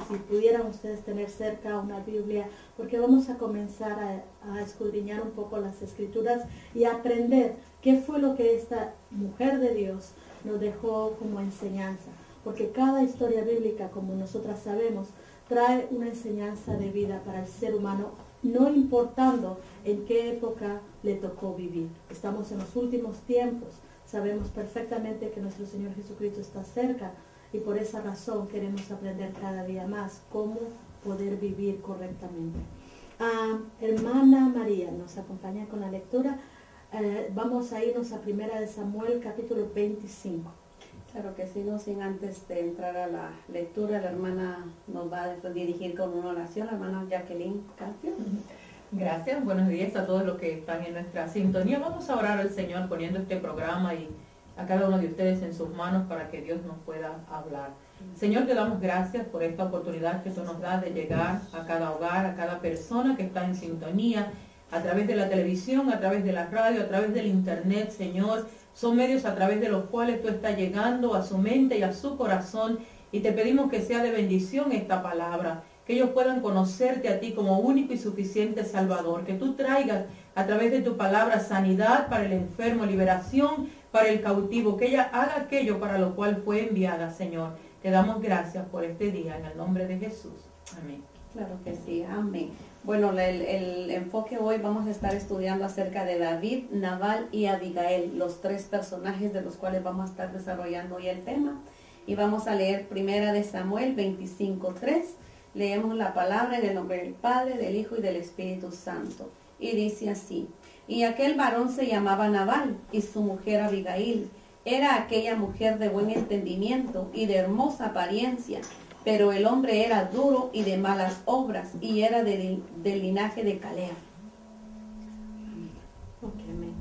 si pudieran ustedes tener cerca una Biblia, porque vamos a comenzar a escudriñar un poco las Escrituras y a aprender qué fue lo que esta mujer de Dios nos dejó como enseñanza. Porque cada historia bíblica, como nosotras sabemos, trae una enseñanza de vida para el ser humano, no importando en qué época le tocó vivir. Estamos en los últimos tiempos, sabemos perfectamente que nuestro Señor Jesucristo está cerca y por esa razón queremos aprender cada día más cómo poder vivir correctamente. Hermana María nos acompaña con la lectura. Vamos a irnos a 1 Samuel capítulo 25. Claro que sí, no sin antes de entrar a la lectura, la hermana nos va a dirigir con una oración, la hermana Jacqueline Carpio. Gracias, buenos días a todos los que están en nuestra sintonía. Vamos a orar al Señor poniendo este programa y a cada uno de ustedes en sus manos para que Dios nos pueda hablar. Señor, te damos gracias por esta oportunidad que tú nos das de llegar a cada hogar, a cada persona que está en sintonía, a través de la televisión, a través de la radio, a través del internet, Señor. Son medios a través de los cuales tú estás llegando a su mente y a su corazón y te pedimos que sea de bendición esta palabra, que ellos puedan conocerte a ti como único y suficiente Salvador, que tú traigas a través de tu palabra sanidad para el enfermo, liberación para el cautivo, que ella haga aquello para lo cual fue enviada, Señor. Te damos gracias por este día en el nombre de Jesús. Amén. Claro que sí, amén. Bueno, el enfoque hoy vamos a estar estudiando acerca de David, Nabal y Abigail, los tres personajes de los cuales vamos a estar desarrollando hoy el tema. Y vamos a leer 1 Samuel 25:3. Leemos la palabra en el nombre del Padre, del Hijo y del Espíritu Santo. Y dice así: y aquel varón se llamaba Nabal, y su mujer Abigail. Era aquella mujer de buen entendimiento y de hermosa apariencia, pero el hombre era duro y de malas obras, y era del linaje de Caleb. Okay,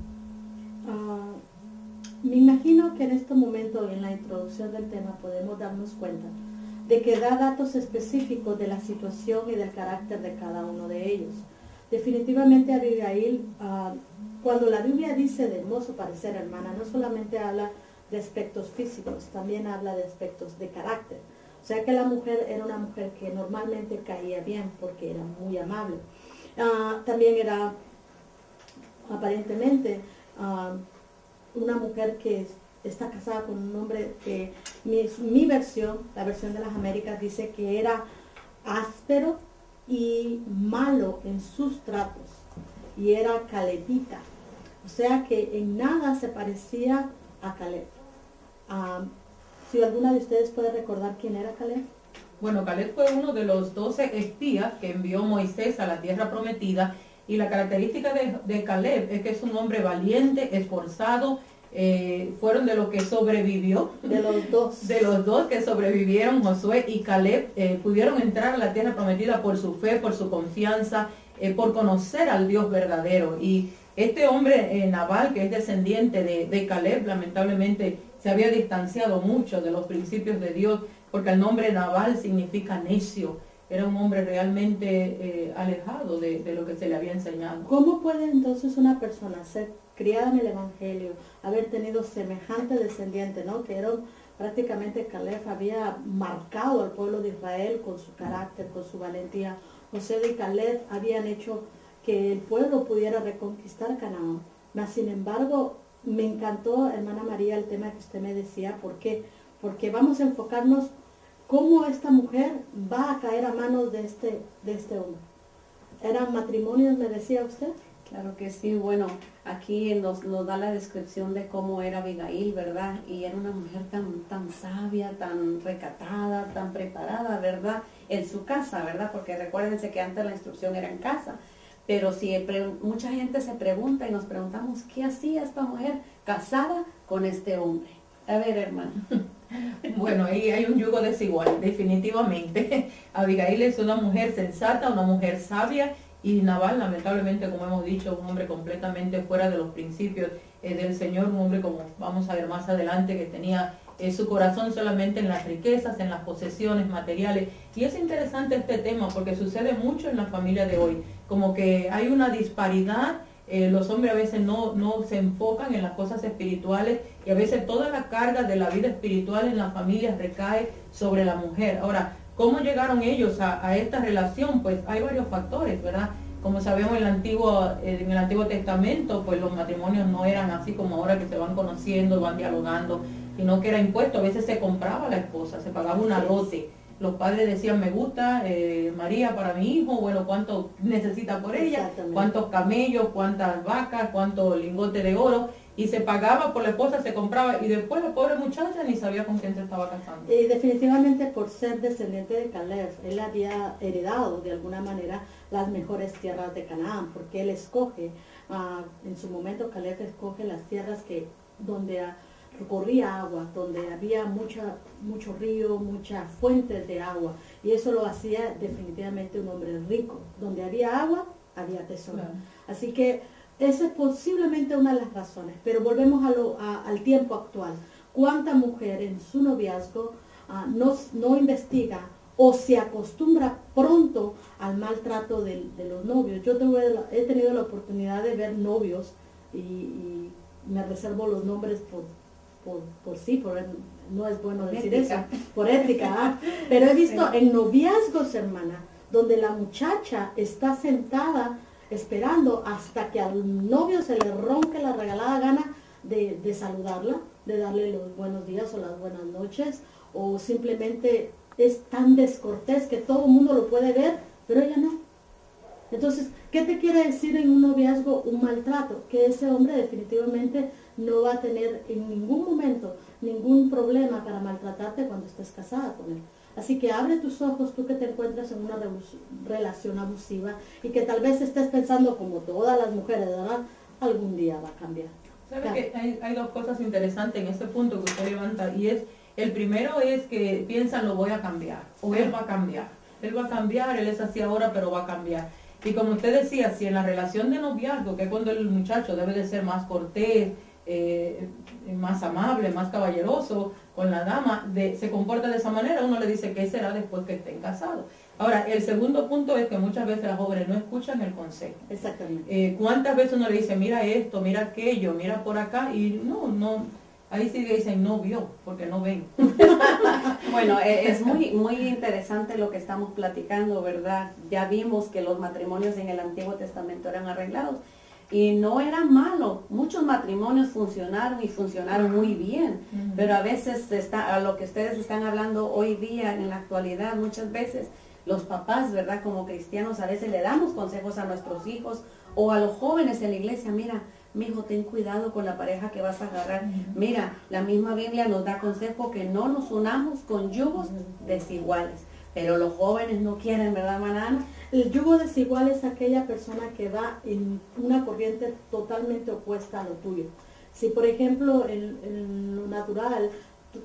me imagino que en este momento, en la introducción del tema, podemos darnos cuenta de que da datos específicos de la situación y del carácter de cada uno de ellos. Definitivamente Abigail, cuando la Biblia dice de hermoso parecer, hermana, no solamente habla de aspectos físicos, también habla de aspectos de carácter. O sea que la mujer era una mujer que normalmente caía bien porque era muy amable. También era aparentemente una mujer que está casada con un hombre que mi versión, la versión de las Américas, dice que era áspero y malo en sus tratos y era calebita. O sea que en nada se parecía a Caleb. Si alguna de ustedes puede recordar quién era Caleb. Bueno, Caleb fue uno de los 12 espías que envió Moisés a la tierra prometida, y la característica de Caleb es que es un hombre valiente, esforzado. Fueron de los que sobrevivió, de los dos que sobrevivieron, Josué y Caleb, pudieron entrar a la tierra prometida por su fe, por su confianza, por conocer al Dios verdadero. Y este hombre Nabal, que es descendiente de Caleb, lamentablemente se había distanciado mucho de los principios de Dios, porque el nombre Nabal significa necio. Era un hombre realmente alejado de lo que se le había enseñado. ¿Cómo puede entonces una persona ser criada en el Evangelio, haber tenido semejante descendiente, ¿no? Que era prácticamente Caleb había marcado al pueblo de Israel con su carácter, con su valentía. José y Caleb habían hecho que el pueblo pudiera reconquistar Canaán. Mas, sin embargo, me encantó, hermana María, el tema que usted me decía. ¿Por qué? Porque vamos a enfocarnos cómo esta mujer va a caer a manos de este hombre. ¿Eran matrimonios, me decía usted? Claro que sí. Bueno, aquí nos da la descripción de cómo era Abigail, ¿verdad? Y era una mujer tan sabia, tan recatada, tan preparada, ¿verdad? En su casa, ¿verdad? Porque recuérdense que antes la instrucción era en casa. Pero mucha gente se pregunta y nos preguntamos, ¿qué hacía esta mujer casada con este hombre? A ver, hermano. Bueno, ahí hay un yugo desigual, definitivamente. Abigail es una mujer sensata, una mujer sabia, y Nabal, lamentablemente, como hemos dicho, un hombre completamente fuera de los principios del Señor, un hombre, como vamos a ver más adelante, que tenía su corazón solamente en las riquezas, en las posesiones materiales. Y es interesante este tema porque sucede mucho en la familia de hoy, como que hay una disparidad. Los hombres a veces no se enfocan en las cosas espirituales, y a veces toda la carga de la vida espiritual en las familias recae sobre la mujer. Ahora, ¿Cómo llegaron ellos a esta relación? Pues hay varios factores, ¿verdad? Como sabemos en el Antiguo Testamento, pues los matrimonios no eran así como ahora que se van conociendo, van dialogando, sino que era impuesto. A veces se compraba la esposa, se pagaba una dote. Los padres decían, me gusta María para mi hijo, bueno, cuánto necesita por ella, cuántos camellos, cuántas vacas, cuántos lingotes de oro, y se pagaba por la esposa, se compraba, y después la pobre muchacha ni sabía con quién se estaba casando. Y definitivamente por ser descendiente de Caleb, él había heredado de alguna manera las mejores tierras de Canaán, porque él escoge, en su momento Caleb escoge las tierras donde corría agua, donde había mucho río, muchas fuentes de agua, y eso lo hacía definitivamente un hombre rico. Donde había agua, había tesoro. Claro. Así que esa es posiblemente una de las razones, pero volvemos al tiempo actual. ¿Cuánta mujer en su noviazgo no investiga o se acostumbra pronto al maltrato de los novios? Yo he tenido la oportunidad de ver novios y me reservo los nombres no es bueno decir eso, por ética, pero he visto en noviazgos, hermana, donde la muchacha está sentada esperando hasta que al novio se le ronque la regalada gana de saludarla, de darle los buenos días o las buenas noches, o simplemente es tan descortés que todo el mundo lo puede ver, pero ella no. Entonces, ¿qué te quiere decir en un noviazgo un maltrato? Que ese hombre definitivamente no va a tener en ningún momento ningún problema para maltratarte cuando estés casada con él. Así que abre tus ojos, tú que te encuentras en una relación abusiva y que tal vez estés pensando como todas las mujeres, ¿verdad? Algún día va a cambiar. ¿Sabe que hay dos cosas interesantes en ese punto que usted levanta? Y el primero es que piensan, lo voy a cambiar, o él va a cambiar. Él va a cambiar, él es así ahora, pero va a cambiar. Y como usted decía, si en la relación de noviazgo, que es cuando el muchacho debe de ser más cortés, más amable, más caballeroso con la dama, se comporta de esa manera, uno le dice qué será después que estén casados. Ahora, el segundo punto es que muchas veces las jóvenes no escuchan el consejo. Exactamente. ¿Cuántas veces uno le dice, mira esto, mira aquello, mira por acá? Y no, ahí sí le dicen, no vio, porque no ven. Bueno, es muy interesante lo que estamos platicando, ¿verdad? Ya vimos que los matrimonios en el Antiguo Testamento eran arreglados. Y no era malo, muchos matrimonios funcionaron y funcionaron muy bien, pero a veces a lo que ustedes están hablando hoy día, en la actualidad, muchas veces los papás, ¿verdad? Como cristianos a veces le damos consejos a nuestros hijos o a los jóvenes en la iglesia, mira, mijo, ten cuidado con la pareja que vas a agarrar. Mira, la misma Biblia nos da consejo que no nos unamos con yugos desiguales. Pero los jóvenes no quieren, ¿verdad, Manana? El yugo desigual es aquella persona que va en una corriente totalmente opuesta a lo tuyo. Si, por ejemplo, en lo natural,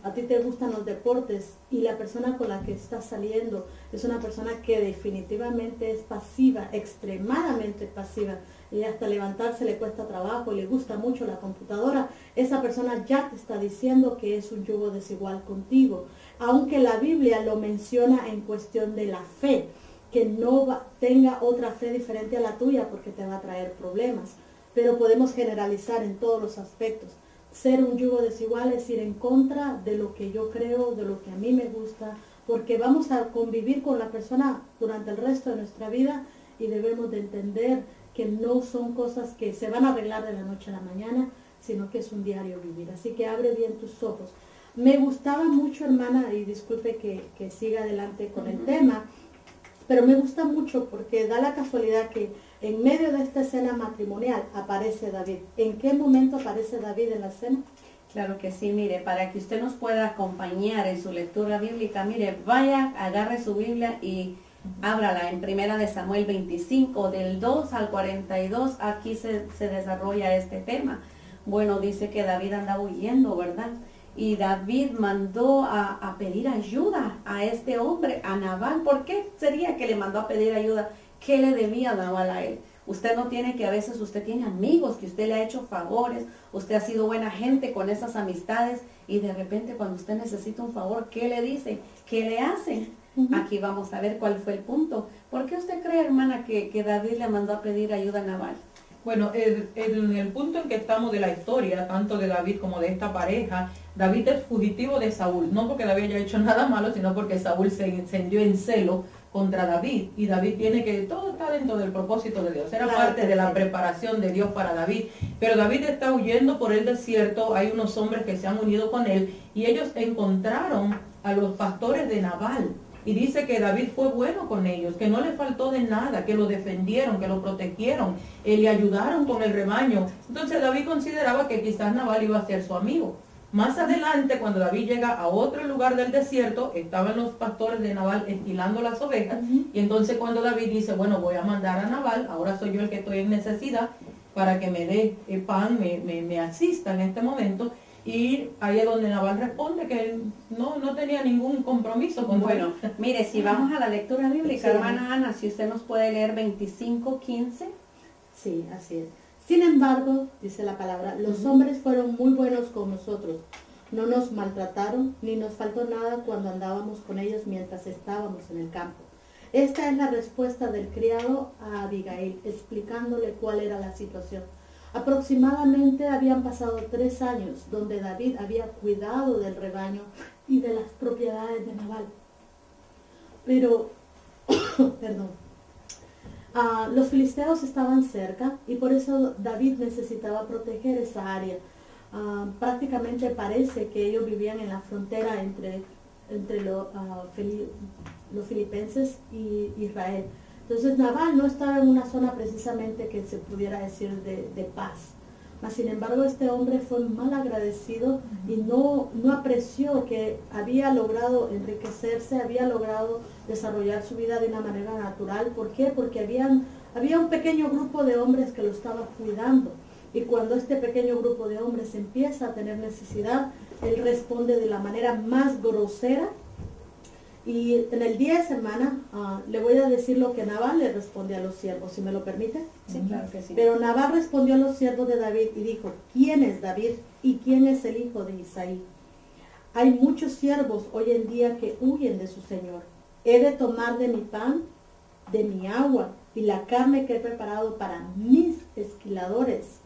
a ti te gustan los deportes y la persona con la que estás saliendo es una persona que definitivamente es pasiva, extremadamente pasiva, y hasta levantarse le cuesta trabajo, le gusta mucho la computadora, esa persona ya te está diciendo que es un yugo desigual contigo. Aunque la Biblia lo menciona en cuestión de la fe, que no tenga otra fe diferente a la tuya porque te va a traer problemas. Pero podemos generalizar en todos los aspectos. Ser un yugo desigual es ir en contra de lo que yo creo, de lo que a mí me gusta, porque vamos a convivir con la persona durante el resto de nuestra vida y debemos de entender que no son cosas que se van a arreglar de la noche a la mañana, sino que es un diario vivir. Así que abre bien tus ojos. Me gustaba mucho, hermana, y disculpe que siga adelante con el tema, pero me gusta mucho porque da la casualidad que en medio de esta escena matrimonial aparece David. ¿En qué momento aparece David en la escena? Claro que sí, mire, para que usted nos pueda acompañar en su lectura bíblica, mire, vaya, agarre su Biblia y ábrala en 1 de Samuel 25, del 2 al 42, aquí se desarrolla este tema. Bueno, dice que David andaba huyendo, ¿verdad? Y David mandó a pedir ayuda a este hombre, a Nabal. ¿Por qué sería que le mandó a pedir ayuda? ¿Qué le debía Nabal a él? Usted no tiene que, a veces usted tiene amigos que usted le ha hecho favores, usted ha sido buena gente con esas amistades y de repente cuando usted necesita un favor, ¿qué le dicen? ¿Qué le hacen? Aquí vamos a ver cuál fue el punto. ¿Por qué usted cree, hermana, que David le mandó a pedir ayuda a Nabal? Bueno, en el punto en que estamos de la historia, tanto de David como de esta pareja, David es fugitivo de Saúl, no porque David haya hecho nada malo, sino porque Saúl se encendió en celo contra David, y David tiene que, todo está dentro del propósito de Dios, era Claro, parte de la sí. preparación de Dios para David, pero David está huyendo por el desierto, hay unos hombres que se han unido con él, y ellos encontraron a los pastores de Nabal, y dice que David fue bueno con ellos, que no le faltó de nada, que lo defendieron, que lo protegieron, le ayudaron con el rebaño. Entonces David consideraba que quizás Nabal iba a ser su amigo. Más adelante, cuando David llega a otro lugar del desierto, estaban los pastores de Nabal esquilando las ovejas, y entonces cuando David dice, bueno, voy a mandar a Nabal, ahora soy yo el que estoy en necesidad, para que me dé pan, me asista en este momento, y ahí es donde Nabal responde que él no tenía ningún compromiso con Bueno, mire, si vamos a la lectura bíblica, Sí. hermana Ana, si usted nos puede leer 25:15. Sí, así es. Sin embargo, dice la palabra, los hombres fueron muy buenos con nosotros. No nos maltrataron, ni nos faltó nada cuando andábamos con ellos mientras estábamos en el campo. Esta es la respuesta del criado a Abigail, explicándole cuál era la situación. Aproximadamente habían pasado 3 años donde David había cuidado del rebaño y de las propiedades de Nabal. Pero, perdón, los filisteos estaban cerca y por eso David necesitaba proteger esa área. Prácticamente parece que ellos vivían en la frontera entre los filipenses y Israel. Entonces Nabal no estaba en una zona precisamente que se pudiera decir de paz. Mas sin embargo este hombre fue mal agradecido y no apreció que había logrado enriquecerse, había logrado desarrollar su vida de una manera natural. ¿Por qué? Porque había un pequeño grupo de hombres que lo estaba cuidando. Y cuando este pequeño grupo de hombres empieza a tener necesidad, él responde de la manera más grosera. Y en el 10, hermana, le voy a decir lo que Nabal le responde a los siervos, si me lo permite. Sí, claro que sí. Pero Nabal respondió a los siervos de David y dijo, ¿quién es David y quién es el hijo de Isaí? Hay muchos siervos hoy en día que huyen de su señor. He de tomar de mi pan, de mi agua y la carne que he preparado para mis esquiladores,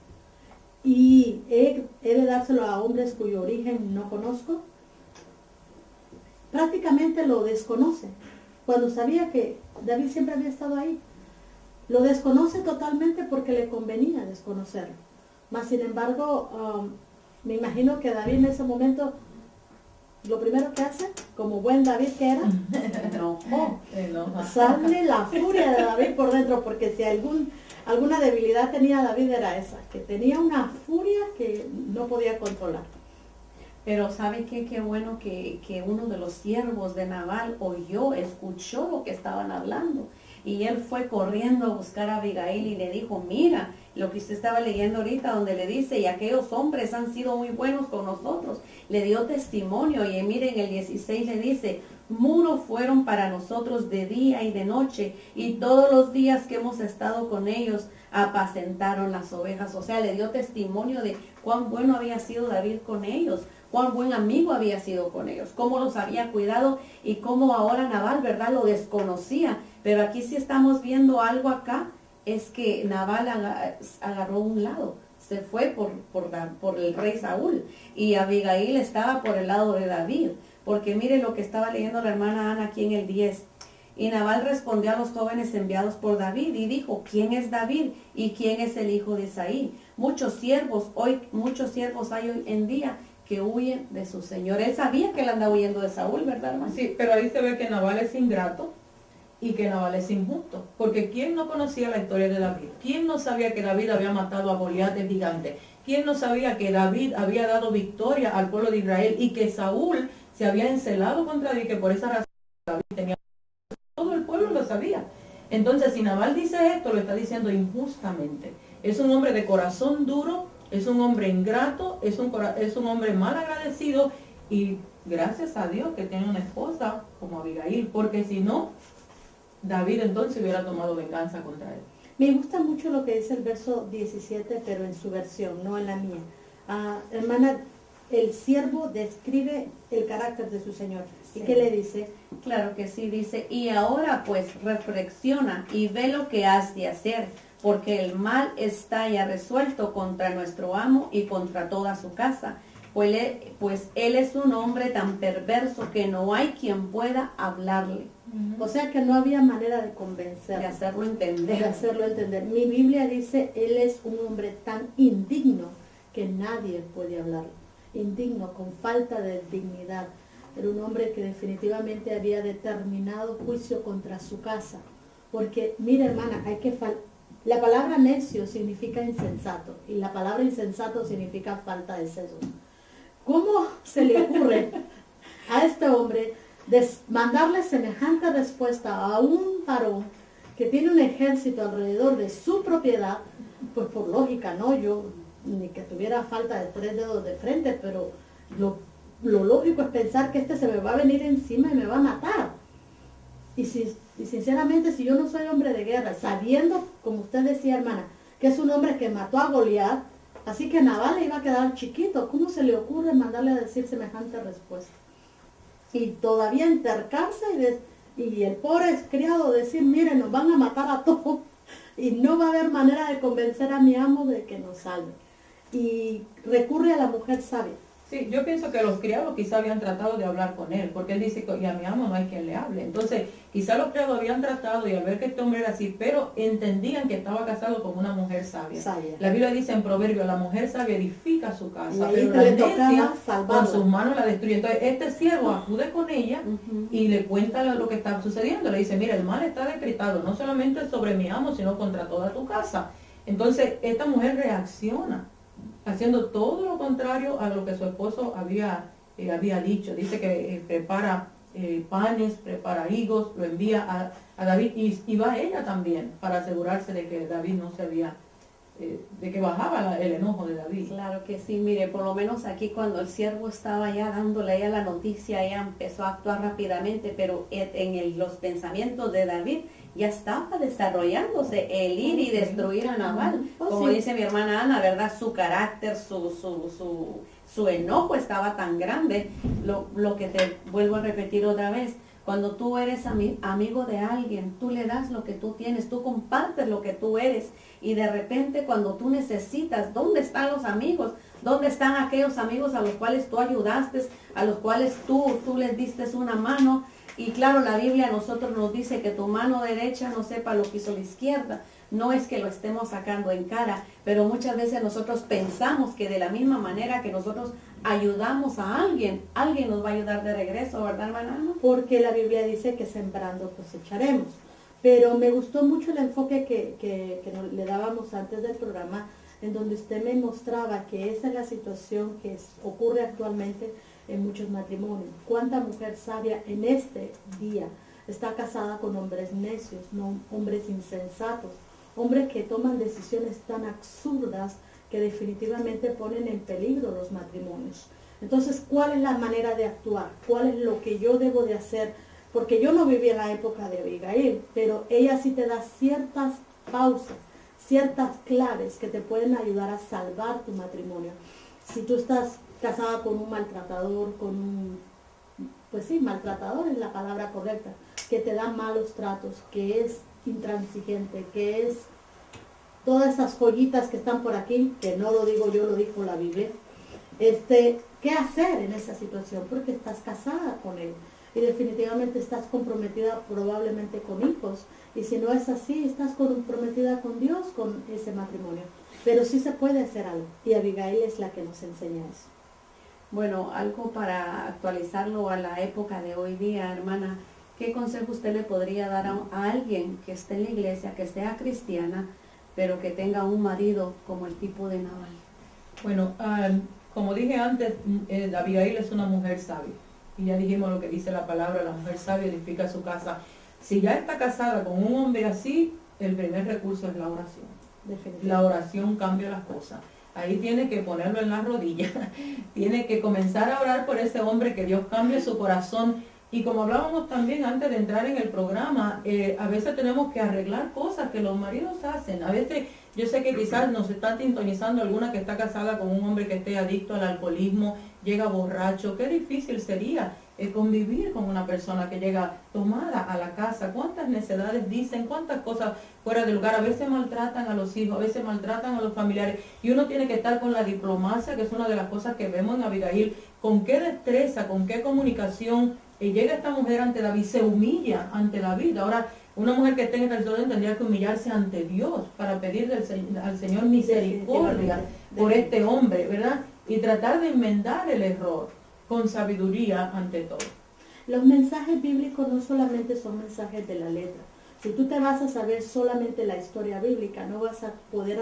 y he de dárselo a hombres cuyo origen no conozco. Prácticamente lo desconoce, cuando sabía que David siempre había estado ahí. Lo desconoce totalmente porque le convenía desconocerlo. Mas sin embargo, me imagino que David en ese momento, lo primero que hace, como buen David que era, sale la furia de David por dentro, porque si alguna debilidad tenía David era esa, que tenía una furia que no podía controlar. Pero ¿sabe qué? Qué bueno que uno de los siervos de Nabal escuchó lo que estaban hablando. Y él fue corriendo a buscar a Abigail y le dijo, mira, lo que usted estaba leyendo ahorita, donde le dice, y aquellos hombres han sido muy buenos con nosotros. Le dio testimonio, y miren, el 16 le dice, muros fueron para nosotros de día y de noche, y todos los días que hemos estado con ellos, apacentaron las ovejas. O sea, le dio testimonio de cuán bueno había sido David con ellos, cuán buen amigo había sido con ellos, cómo los había cuidado y cómo ahora Nabal, ¿verdad?, lo desconocía. Pero aquí sí estamos viendo algo acá, es que Nabal agarró un lado, se fue por el rey Saúl, y Abigail estaba por el lado de David, porque mire lo que estaba leyendo la hermana Ana aquí en el 10. Y Nabal respondió a los jóvenes enviados por David y dijo, ¿quién es David y quién es el hijo de Isaí? Muchos siervos hay hoy en día que huyen de su señor. Él sabía que él andaba huyendo de Saúl, ¿verdad, hermano? Sí, pero ahí se ve que Nabal es ingrato y que Nabal es injusto. Porque ¿quién no conocía la historia de David? ¿Quién no sabía que David había matado a Goliat el gigante? ¿Quién no sabía que David había dado victoria al pueblo de Israel y que Saúl se había encelado contra David, que por esa razón David tenía... Todo el pueblo lo sabía. Entonces, si Nabal dice esto, lo está diciendo injustamente. Es un hombre de corazón duro, es un hombre ingrato, es un hombre mal agradecido, y gracias a Dios que tiene una esposa como Abigail, porque si no, David entonces hubiera tomado venganza contra él. Me gusta mucho lo que dice el verso 17, pero en su versión, no en la mía. Hermana, el siervo describe el carácter de su señor. Sí. ¿Y qué le dice? Claro que sí, dice, y ahora pues reflexiona y ve lo que has de hacer, porque el mal está ya resuelto contra nuestro amo y contra toda su casa, pues él es un hombre tan perverso que no hay quien pueda hablarle. O sea que no había manera de convencerlo. De hacerlo entender. De hacerlo entender. Mi Biblia dice, él es un hombre tan indigno que nadie puede hablarle. Indigno, con falta de dignidad. Era un hombre que definitivamente había determinado juicio contra su casa. Porque, mira hermana, la palabra necio significa insensato. Y la palabra insensato significa falta de seso. ¿Cómo se le ocurre a este hombre mandarle semejante respuesta a un varón que tiene un ejército alrededor de su propiedad? Pues por lógica, no, yo ni que tuviera falta de 3 dedos de frente, pero lo lógico es pensar que este se me va a venir encima y me va a matar. Y sinceramente, si yo no soy hombre de guerra, sabiendo, como usted decía hermana, que es un hombre que mató a Goliat, así que Nabal le iba a quedar chiquito, ¿cómo se le ocurre mandarle a decir semejante respuesta? Y todavía entercarse y el pobre criado decir, miren, nos van a matar a todos y no va a haber manera de convencer a mi amo de que nos salve. Y recurre a la mujer sabia. Sí, yo pienso que los criados quizá habían tratado de hablar con él, porque él dice que y a mi amo no hay quien le hable. Entonces, quizá los criados habían tratado y al ver que este hombre era así, pero entendían que estaba casado con una mujer sabia. La Biblia dice en Proverbios, la mujer sabia edifica su casa, pero la necia con sus manos la destruye. Entonces, este siervo acude con ella y le cuenta lo que está sucediendo. Le dice, mira, el mal está decretado, no solamente sobre mi amo, sino contra toda tu casa. Entonces, esta mujer reacciona, haciendo todo lo contrario a lo que su esposo había dicho. Dice que prepara panes, prepara higos, lo envía a David y va ella también para asegurarse de que David no se había, de que bajaba el enojo de David. Claro que sí, mire, por lo menos aquí cuando el siervo estaba ya dándole a ella la noticia, ella empezó a actuar rápidamente, pero en los pensamientos de David ya estaba desarrollándose el ir y destruir a Nabal. Como dice mi hermana Ana, ¿verdad? Su carácter, su enojo estaba tan grande. Lo que te vuelvo a repetir otra vez, cuando tú eres amigo de alguien, tú le das lo que tú tienes, tú compartes lo que tú eres. Y de repente cuando tú necesitas, ¿dónde están los amigos? ¿Dónde están aquellos amigos a los cuales tú ayudaste, a los cuales tú les diste una mano? Y claro, la Biblia a nosotros nos dice que tu mano derecha no sepa lo que hizo la izquierda. No es que lo estemos sacando en cara, pero muchas veces nosotros pensamos que de la misma manera que nosotros ayudamos a alguien, alguien nos va a ayudar de regreso, ¿verdad, hermana? Porque la Biblia dice que sembrando cosecharemos. Pero me gustó mucho el enfoque que le dábamos antes del programa, en donde usted me mostraba que esa es la situación que ocurre actualmente en muchos matrimonios. ¿Cuánta mujer sabia en este día está casada con hombres necios, no hombres insensatos, hombres que toman decisiones tan absurdas que definitivamente ponen en peligro los matrimonios? Entonces, ¿cuál es la manera de actuar? ¿Cuál es lo que yo debo de hacer? Porque yo no viví en la época de Abigail, pero ella sí te da ciertas pausas, ciertas claves que te pueden ayudar a salvar tu matrimonio. Si tú estás casada con un maltratador, maltratador es la palabra correcta, que te da malos tratos, que es intransigente, que es todas esas joyitas que están por aquí, que no lo digo yo, lo dijo la Biblia. ¿Qué hacer en esa situación? Porque estás casada con él y definitivamente estás comprometida probablemente con hijos, y si no es así, estás comprometida con Dios con ese matrimonio. Pero sí se puede hacer algo, y Abigail es la que nos enseña eso. Bueno, algo para actualizarlo a la época de hoy día, hermana, ¿qué consejo usted le podría dar a alguien que esté en la iglesia, que sea cristiana, pero que tenga un marido como el tipo de Nabal? Bueno, como dije antes, Abigail es una mujer sabia. Y ya dijimos lo que dice la palabra, la mujer sabia edifica su casa. Si ya está casada con un hombre así, el primer recurso es la oración. La oración cambia las cosas. Ahí tiene que ponerlo en las rodillas, tiene que comenzar a orar por ese hombre, que Dios cambie su corazón. Y como hablábamos también antes de entrar en el programa, a veces tenemos que arreglar cosas que los maridos hacen. A veces, yo sé que quizás nos está sintonizando alguna que está casada con un hombre que esté adicto al alcoholismo, llega borracho. Qué difícil sería convivir con una persona que llega tomada a la casa. Cuántas necedades dicen, cuántas cosas fuera de lugar. A veces maltratan a los hijos, a veces maltratan a los familiares. Y uno tiene que estar con la diplomacia, que es una de las cosas que vemos en Abigail. Con qué destreza, con qué comunicación llega esta mujer ante David, se humilla ante David. Ahora, una mujer que esté en esta situación tendría que humillarse ante Dios para pedir al Señor misericordia por este hombre, ¿verdad? Y tratar de enmendar el error con sabiduría ante todo. Los mensajes bíblicos no solamente son mensajes de la letra. Si tú te vas a saber solamente la historia bíblica, no vas a poder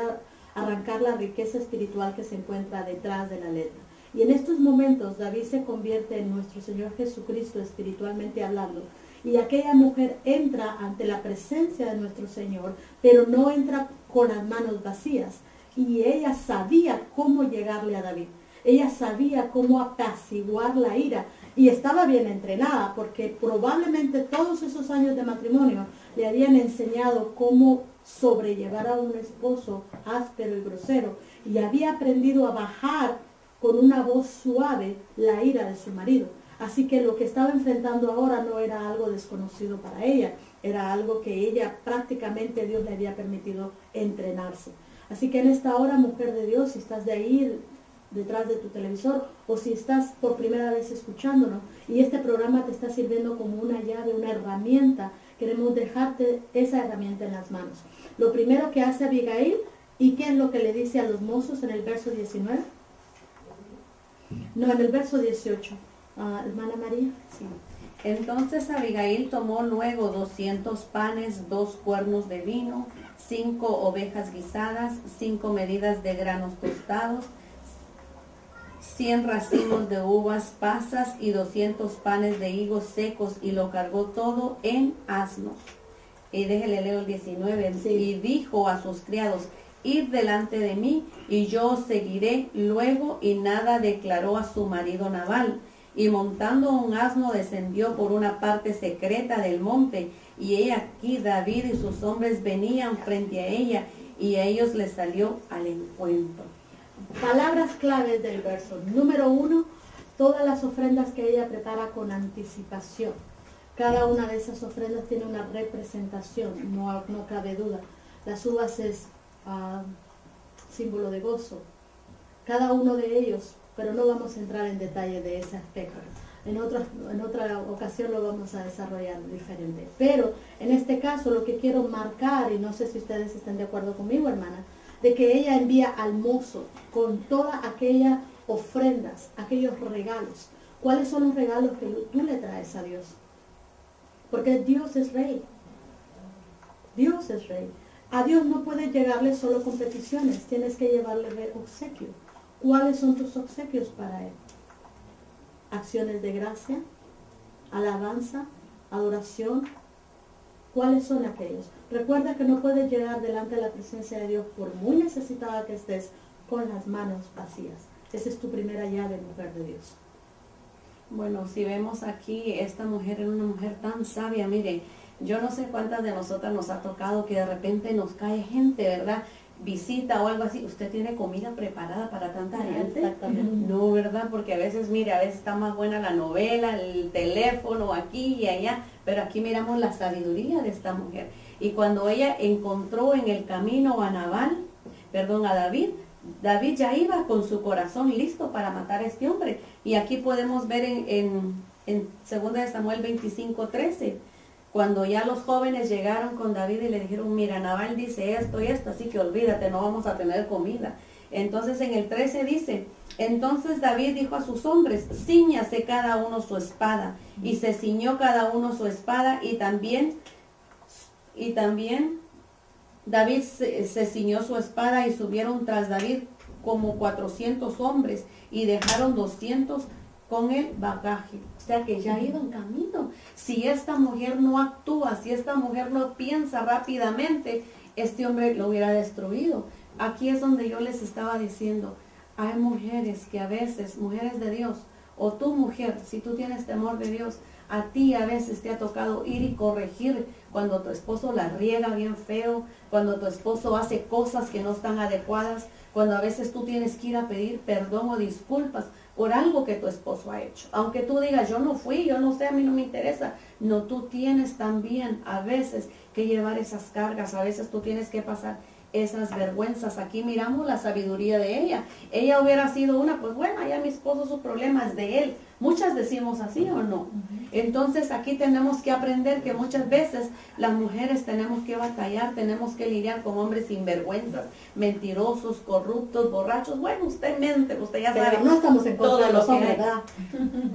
arrancar la riqueza espiritual que se encuentra detrás de la letra. Y en estos momentos David se convierte en nuestro Señor Jesucristo espiritualmente hablando. Y aquella mujer entra ante la presencia de nuestro Señor, pero no entra con las manos vacías. Y ella sabía cómo llegarle a David. Ella sabía cómo apaciguar la ira. Y estaba bien entrenada, porque probablemente todos esos años de matrimonio le habían enseñado cómo sobrellevar a un esposo áspero y grosero. Y había aprendido a bajar con una voz suave la ira de su marido. Así que lo que estaba enfrentando ahora no era algo desconocido para ella, era algo que ella prácticamente Dios le había permitido entrenarse. Así que en esta hora, mujer de Dios, si estás de ahí detrás de tu televisor o si estás por primera vez escuchándonos y este programa te está sirviendo como una llave, una herramienta, queremos dejarte esa herramienta en las manos. Lo primero que hace Abigail, ¿y qué es lo que le dice a los mozos en el verso 19? No, en el verso 18. Hermana María. Sí. Entonces Abigail tomó luego 200 panes, 2 cuernos de vino, 5 ovejas guisadas, 5 medidas de granos tostados, 100 racimos de uvas pasas y 200 panes de higos secos, y lo cargó todo en asnos. Y déjele leo el 19. Sí. Y dijo a sus criados: id delante de mí, y yo os seguiré luego. Y nada declaró a su marido Nabal. Y montando un asno descendió por una parte secreta del monte, y he aquí David y sus hombres venían frente a ella, y a ellos les salió al encuentro. Palabras claves del verso. Número 1, todas las ofrendas que ella prepara con anticipación. Cada una de esas ofrendas tiene una representación, no cabe duda. Las uvas es símbolo de gozo. Cada uno de ellos, pero no vamos a entrar en detalle de ese aspecto. En otra ocasión lo vamos a desarrollar diferente. Pero en este caso lo que quiero marcar, y no sé si ustedes están de acuerdo conmigo, hermana, de que ella envía al mozo con todas aquellas ofrendas, aquellos regalos. ¿Cuáles son los regalos que tú le traes a Dios? Porque Dios es rey. Dios es rey. A Dios no puedes llegarle solo con peticiones, tienes que llevarle obsequio. ¿Cuáles son tus obsequios para Él? Acciones de gracia, alabanza, adoración. ¿Cuáles son aquellos? Recuerda que no puedes llegar delante de la presencia de Dios, por muy necesitada que estés, con las manos vacías. Esa es tu primera llave, mujer de Dios. Bueno, si vemos aquí, esta mujer era una mujer tan sabia. Mire, yo no sé cuántas de nosotras nos ha tocado que de repente nos cae gente, ¿verdad? Visita o algo así. ¿Usted tiene comida preparada para tanta gente? Exactamente. No, ¿verdad? Porque a veces, mire, a veces está más buena la novela, el teléfono, aquí y allá, pero aquí miramos la sabiduría de esta mujer. Y cuando ella encontró en el camino a David, David ya iba con su corazón listo para matar a este hombre. Y aquí podemos ver en 2 Samuel 25:13, cuando ya los jóvenes llegaron con David y le dijeron: mira, Nabal dice esto y esto, así que olvídate, no vamos a tener comida. Entonces en el 13 dice: entonces David dijo a sus hombres: cíñase cada uno su espada. Y se ciñó cada uno su espada, y también David se ciñó su espada, y subieron tras David como 400 hombres, y dejaron 200 con el bagaje. O sea que ya iba en camino. Si esta mujer no actúa, si esta mujer no piensa rápidamente, este hombre lo hubiera destruido. Aquí es donde yo les estaba diciendo, hay mujeres que a veces, mujeres de Dios, o tú mujer, si tú tienes temor de Dios, a ti a veces te ha tocado ir y corregir cuando tu esposo la riega bien feo, cuando tu esposo hace cosas que no están adecuadas, cuando a veces tú tienes que ir a pedir perdón o disculpas por algo que tu esposo ha hecho. Aunque tú digas, yo no fui, yo no sé, a mí no me interesa. No, tú tienes también a veces que llevar esas cargas, a veces tú tienes que pasar esas vergüenzas. Aquí miramos la sabiduría de ella. Ella hubiera sido una, pues bueno, ya mi esposo, su problema es de él. Muchas decimos así o no. Entonces aquí tenemos que aprender que muchas veces las mujeres tenemos que batallar, tenemos que lidiar con hombres sinvergüenzas, mentirosos, corruptos, borrachos. Bueno, usted mente, usted ya sabe. Pero no estamos en contra todo de los lo que hombres, hay.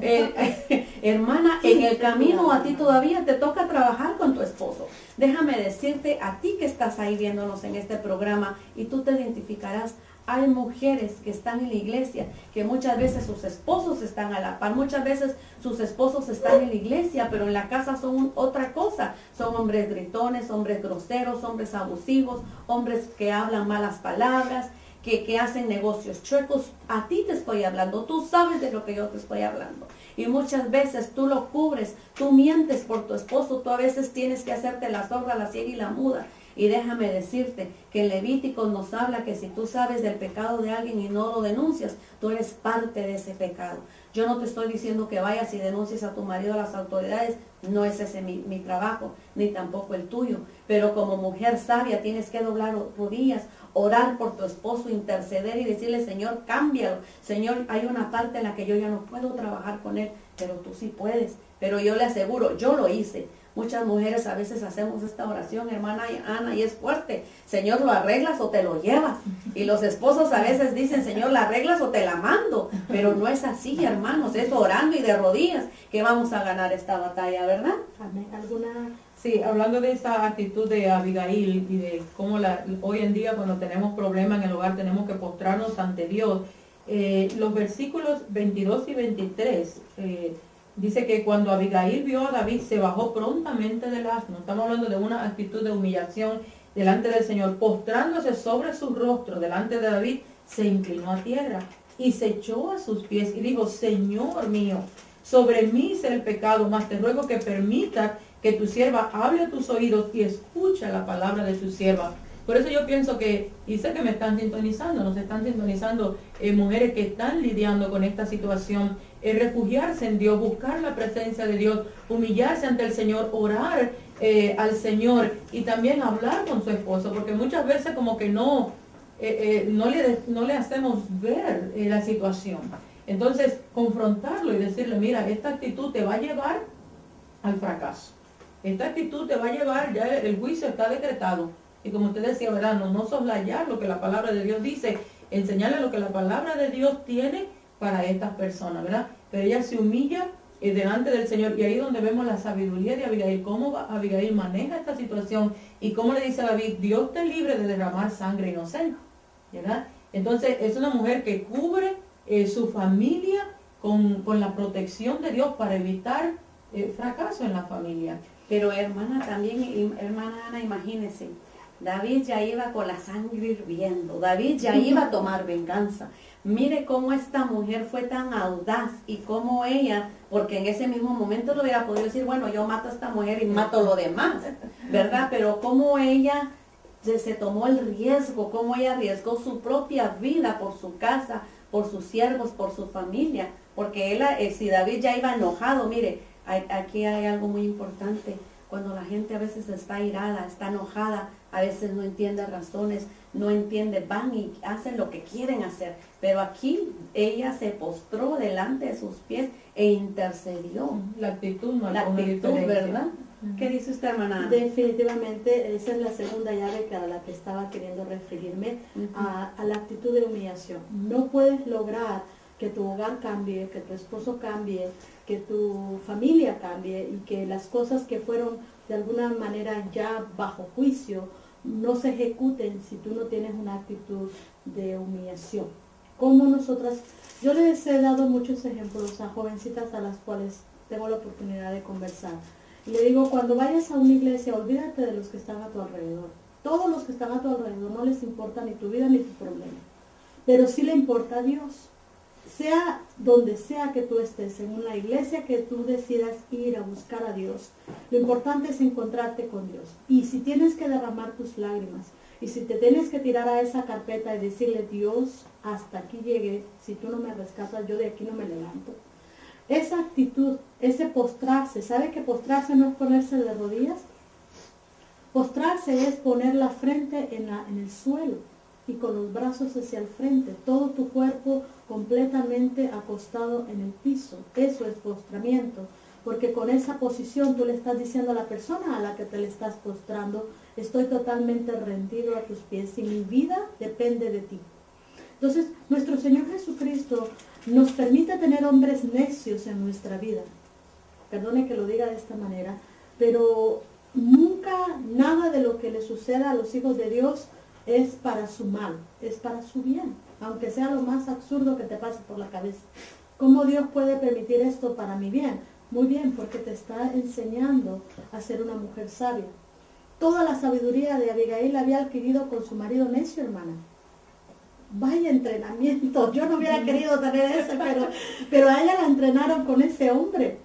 ¿verdad? Hermana, en el camino a ti todavía te toca trabajar con tu esposo. Déjame decirte, a ti que estás ahí viéndonos en este programa, y tú te identificarás. Hay mujeres que están en la iglesia, que muchas veces sus esposos están a la par, muchas veces sus esposos están en la iglesia, pero en la casa son otra cosa. Son hombres gritones, hombres groseros, hombres abusivos, hombres que hablan malas palabras, que hacen negocios chuecos. A ti te estoy hablando, tú sabes de lo que yo te estoy hablando. Y muchas veces tú lo cubres, tú mientes por tu esposo, tú a veces tienes que hacerte la sorda, la ciega y la muda. Y déjame decirte que en Levítico nos habla que si tú sabes del pecado de alguien y no lo denuncias, tú eres parte de ese pecado. Yo no te estoy diciendo que vayas y denuncies a tu marido a las autoridades, no es ese mi trabajo, ni tampoco el tuyo. Pero como mujer sabia tienes que doblar rodillas, orar por tu esposo, interceder y decirle, Señor, cámbialo. Señor, hay una parte en la que yo ya no puedo trabajar con él, pero tú sí puedes. Pero yo le aseguro, yo lo hice. Muchas mujeres a veces hacemos esta oración, hermana Ana, y es fuerte. Señor, ¿lo arreglas o te lo llevas? Y los esposos a veces dicen, Señor, ¿la arreglas o te la mando? Pero no es así, hermanos, es orando y de rodillas que vamos a ganar esta batalla, ¿verdad? Amén. ¿Alguna? Sí, hablando de esa actitud de Abigail y de cómo hoy en día cuando tenemos problemas en el hogar tenemos que postrarnos ante Dios, los versículos 22 y 23 dice que cuando Abigail vio a David se bajó prontamente del asno. Estamos hablando de una actitud de humillación delante del Señor. Postrándose sobre su rostro delante de David, se inclinó a tierra y se echó a sus pies y dijo, Señor mío, sobre mí será el pecado, mas te ruego que permita que tu sierva hable a tus oídos y escucha la palabra de tu sierva. Por eso yo pienso que, y sé que me están sintonizando, nos están sintonizando mujeres que están lidiando con esta situación, refugiarse en Dios, buscar la presencia de Dios, humillarse ante el Señor, orar al Señor y también hablar con su esposo, porque muchas veces como que no le hacemos ver la situación. Entonces, confrontarlo y decirle, mira, esta actitud te va a llevar al fracaso. Esta actitud te va a llevar, ya el juicio está decretado. Y como usted decía, ¿verdad? No soslayar lo que la palabra de Dios dice, enseñarle lo que la palabra de Dios tiene para estas personas, ¿verdad? Pero ella se humilla delante del Señor, y ahí es donde vemos la sabiduría de Abigail, cómo Abigail maneja esta situación y cómo le dice a David, Dios te libre de derramar sangre inocente, ¿verdad? Entonces es una mujer que cubre su familia con la protección de Dios para evitar fracaso en la familia. Pero hermana, también, hermana Ana, imagínese, David ya iba con la sangre hirviendo, David ya iba a tomar venganza. Mire cómo esta mujer fue tan audaz y cómo ella, porque en ese mismo momento lo hubiera podido decir, bueno, yo mato a esta mujer y mato lo demás, ¿verdad? Pero cómo ella se tomó el riesgo, cómo ella arriesgó su propia vida por su casa, por sus siervos, por su familia, porque él, si David ya iba enojado, mire, aquí hay algo muy importante. Cuando la gente a veces está irada, está enojada, a veces no entiende razones, no entiende, van y hacen lo que quieren hacer. Pero aquí ella se postró delante de sus pies e intercedió. La actitud, no la actitud, ¿verdad? ¿Qué dice usted, hermana? Definitivamente, esa es la segunda llave a la que estaba queriendo referirme, a la actitud de humillación. No puedes lograr que tu hogar cambie, que tu esposo cambie, que tu familia cambie y que las cosas que fueron de alguna manera ya bajo juicio no se ejecuten si tú no tienes una actitud de humillación. Como nosotras, yo les he dado muchos ejemplos a jovencitas a las cuales tengo la oportunidad de conversar. Y le digo, cuando vayas a una iglesia, olvídate de los que están a tu alrededor. Todos los que están a tu alrededor no les importa ni tu vida ni tu problema. Pero sí le importa a Dios. Sea donde sea que tú estés, en una iglesia que tú decidas ir a buscar a Dios, lo importante es encontrarte con Dios. Y si tienes que derramar tus lágrimas, Y si te tienes que tirar a esa carpeta y decirle, Dios, hasta aquí llegué, si tú no me rescatas, yo de aquí no me levanto. Esa actitud, ese postrarse, ¿sabe que postrarse no es ponerse de rodillas? Postrarse es poner la frente en el suelo y con los brazos hacia el frente, todo tu cuerpo completamente acostado en el piso. Eso es postramiento, porque con esa posición tú le estás diciendo a la persona a la que te le estás postrando, estoy totalmente rendido a tus pies y mi vida depende de ti. Entonces, nuestro Señor Jesucristo nos permite tener hombres necios en nuestra vida. Perdone que lo diga de esta manera, pero nunca nada de lo que le suceda a los hijos de Dios es para su mal, es para su bien, aunque sea lo más absurdo que te pase por la cabeza. ¿Cómo Dios puede permitir esto para mi bien? Muy bien, porque te está enseñando a ser una mujer sabia. Toda la sabiduría de Abigail la había adquirido con su marido necio, hermana. Vaya entrenamiento, yo no hubiera querido tener ese, pero a ella la entrenaron con ese hombre,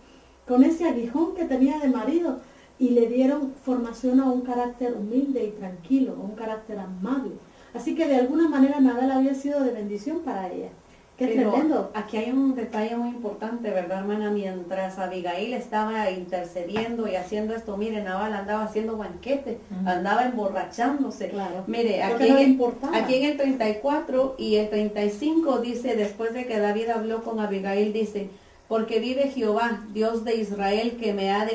con ese aguijón que tenía de marido, y le dieron formación a un carácter humilde y tranquilo, a un carácter amable. Así que de alguna manera Nabal había sido de bendición para ella. ¡Qué tremendo! Aquí hay un detalle muy importante, ¿verdad, hermana? Mientras Abigail estaba intercediendo y haciendo esto, mire, Nabal andaba haciendo banquete, andaba emborrachándose. Claro. Mire, aquí en el 34 y el 35 dice, después de que David habló con Abigail, dice, porque vive Jehová, Dios de Israel, que me ha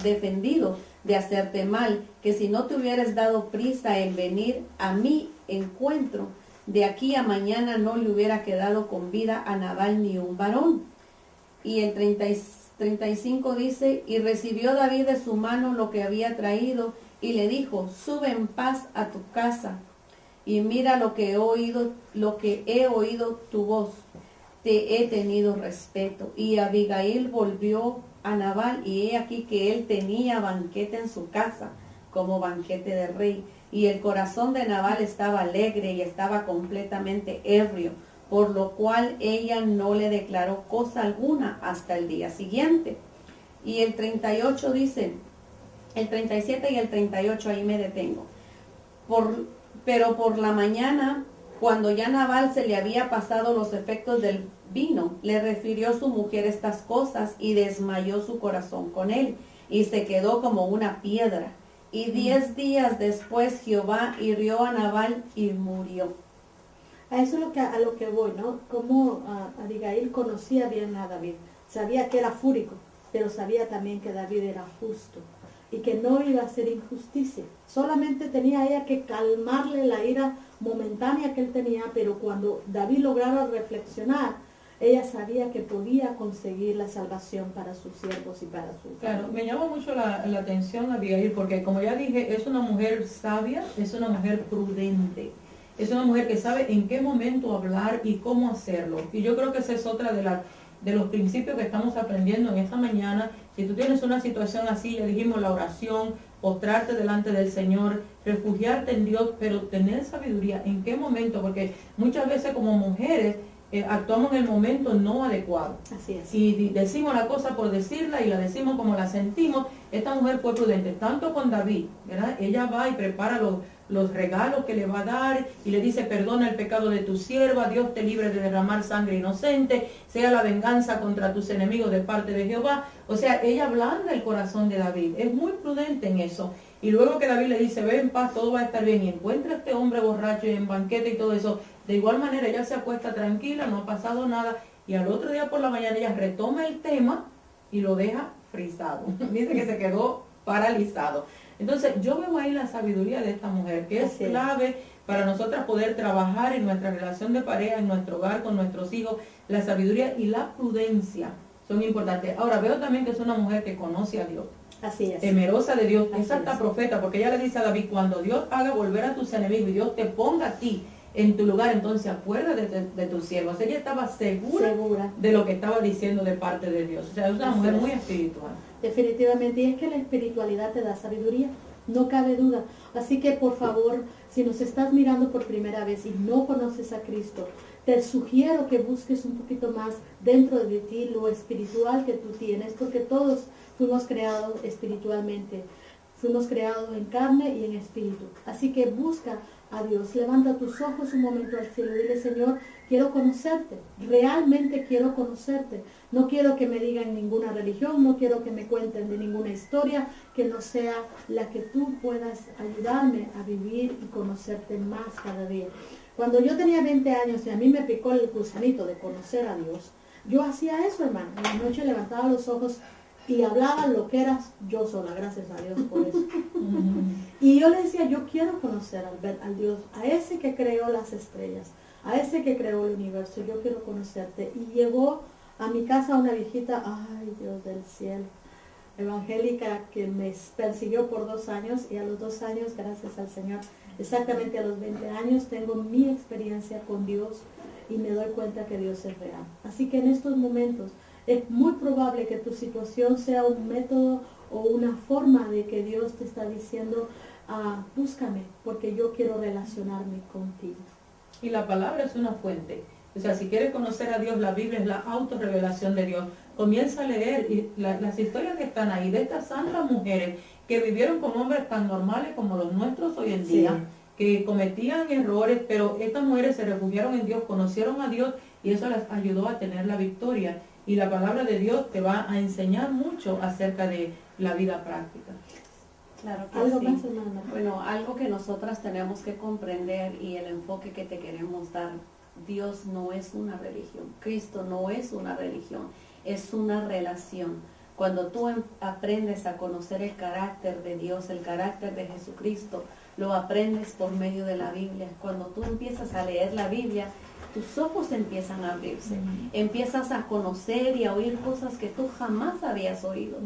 defendido de hacerte mal, que si no te hubieras dado prisa en venir a mi encuentro, de aquí a mañana no le hubiera quedado con vida a Nabal ni un varón. Y el 35 dice, y recibió David de su mano lo que había traído, y le dijo, sube en paz a tu casa, y mira lo que he oído tu voz, te he tenido respeto. Y Abigail volvió a Nabal, y he aquí que él tenía banquete en su casa, como banquete de rey. Y el corazón de Nabal estaba alegre y estaba completamente ebrio, por lo cual ella no le declaró cosa alguna hasta el día siguiente. Y el 38 dice, el 37 y el 38, ahí me detengo. Pero por la mañana, cuando ya Nabal se le había pasado los efectos del vino, le refirió su mujer estas cosas y desmayó su corazón con él y se quedó como una piedra. Y 10 días después Jehová hirió a Nabal y murió. A eso es a lo que voy, ¿no? Como Abigail conocía bien a David. Sabía que era fúrico, pero sabía también que David era justo y que no iba a hacer injusticia. Solamente tenía ella que calmarle la ira momentánea que él tenía, pero cuando David lograra reflexionar, ella sabía que podía conseguir la salvación para sus siervos y para su familia. Claro, me llama mucho la atención Abigail, porque como ya dije, es una mujer sabia, es una mujer prudente, es una mujer que sabe en qué momento hablar y cómo hacerlo. Y yo creo que esa es otra de los principios que estamos aprendiendo en esta mañana. Si tú tienes una situación así, ya dijimos la oración, postrarte delante del Señor, refugiarte en Dios, pero tener sabiduría en qué momento, porque muchas veces como mujeres, actuamos en el momento no adecuado. Así es. Y decimos la cosa por decirla y la decimos como la sentimos. Esta mujer fue prudente, tanto con David, ¿verdad? Ella va y prepara los regalos que le va a dar y le dice, perdona el pecado de tu sierva, Dios te libre de derramar sangre inocente, sea la venganza contra tus enemigos de parte de Jehová. O sea, ella ablanda el corazón de David, es muy prudente en eso. Y luego que David le dice, ve en paz, todo va a estar bien, y encuentra a este hombre borracho y en banquete y todo eso, de igual manera ella se acuesta tranquila, no ha pasado nada, y al otro día por la mañana ella retoma el tema y lo deja frisado. Dice que se quedó paralizado. Entonces yo veo ahí la sabiduría de esta mujer, que es clave para nosotras poder trabajar en nuestra relación de pareja, en nuestro hogar, con nuestros hijos. La sabiduría y la prudencia son importantes. Ahora veo también que es una mujer que conoce a Dios. Así es. Temerosa de Dios. Así Es alta es. profeta, porque ella le dice a David, cuando Dios haga volver a tus enemigos y Dios te ponga a ti en tu lugar, entonces acuérdate de tus siervos. Ella estaba segura de lo que estaba diciendo de parte de Dios. O sea, es una mujer muy espiritual. Definitivamente, y es que la espiritualidad te da sabiduría, no cabe duda. Así que por favor, si nos estás mirando por primera vez y no conoces a Cristo, te sugiero que busques un poquito más dentro de ti lo espiritual que tú tienes, porque todos fuimos creados espiritualmente. Fuimos creados en carne y en espíritu. Así que busca a Dios. Levanta tus ojos un momento al cielo y dile, Señor, quiero conocerte. Realmente quiero conocerte. No quiero que me digan ninguna religión, no quiero que me cuenten de ninguna historia que no sea la que tú puedas ayudarme a vivir y conocerte más cada día. Cuando yo tenía 20 años y a mí me picó el gusanito de conocer a Dios, yo hacía eso, hermano. En la noche levantaba los ojos y hablaba lo que eras yo sola, gracias a Dios por eso. Y yo le decía, yo quiero conocer al Dios, a ese que creó las estrellas, a ese que creó el universo, yo quiero conocerte. Y llegó a mi casa una viejita, ay Dios del cielo, evangélica, que me persiguió por 2 años, y a los 2 años, gracias al Señor, exactamente a los 20 años, tengo mi experiencia con Dios y me doy cuenta que Dios es real. Así que en estos momentos, es muy probable que tu situación sea un método o una forma de que Dios te está diciendo, búscame, porque yo quiero relacionarme contigo. Y la palabra es una fuente. O sea, si quieres conocer a Dios, la Biblia es la autorrevelación de Dios. Comienza a leer y las historias que están ahí, de estas santas mujeres que vivieron con hombres tan normales como los nuestros hoy en día, que cometían errores, pero estas mujeres se refugiaron en Dios, conocieron a Dios y eso les ayudó a tener la victoria. Y la palabra de Dios te va a enseñar mucho acerca de la vida práctica. Claro que ¿Algo sí. más, hermana? Bueno, algo que nosotras tenemos que comprender y el enfoque que te queremos dar, Dios no es una religión, Cristo no es una religión, es una relación. Cuando tú aprendes a conocer el carácter de Dios, el carácter de Jesucristo, lo aprendes por medio de la Biblia. Cuando tú empiezas a leer la Biblia, tus ojos empiezan a abrirse, empiezas a conocer y a oír cosas que tú jamás habías oído.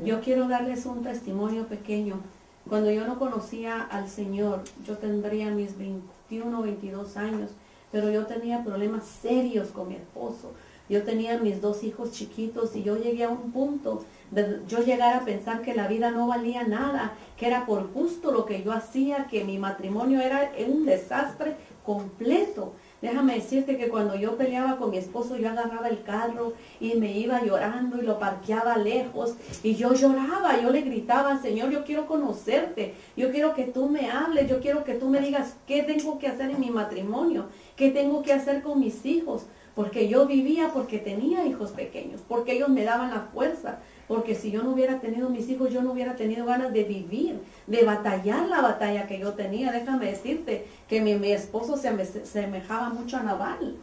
Yo quiero darles un testimonio pequeño. Cuando yo no conocía al Señor, yo tendría mis 21 o 22 años, pero yo tenía problemas serios con mi esposo. Yo tenía mis 2 hijos chiquitos y yo llegué a un punto de yo llegar a pensar que la vida no valía nada, que era por gusto lo que yo hacía, que mi matrimonio era un desastre completo. Déjame decirte que cuando yo peleaba con mi esposo, yo agarraba el carro y me iba llorando y lo parqueaba lejos. Y yo lloraba, yo le gritaba, Señor, yo quiero conocerte, yo quiero que tú me hables, yo quiero que tú me digas qué tengo que hacer en mi matrimonio, qué tengo que hacer con mis hijos. Porque yo vivía porque tenía hijos pequeños, porque ellos me daban la fuerza. Porque si yo no hubiera tenido mis hijos, yo no hubiera tenido ganas de vivir, de batallar la batalla que yo tenía. Déjame decirte que mi esposo se asemejaba mucho a Nabal.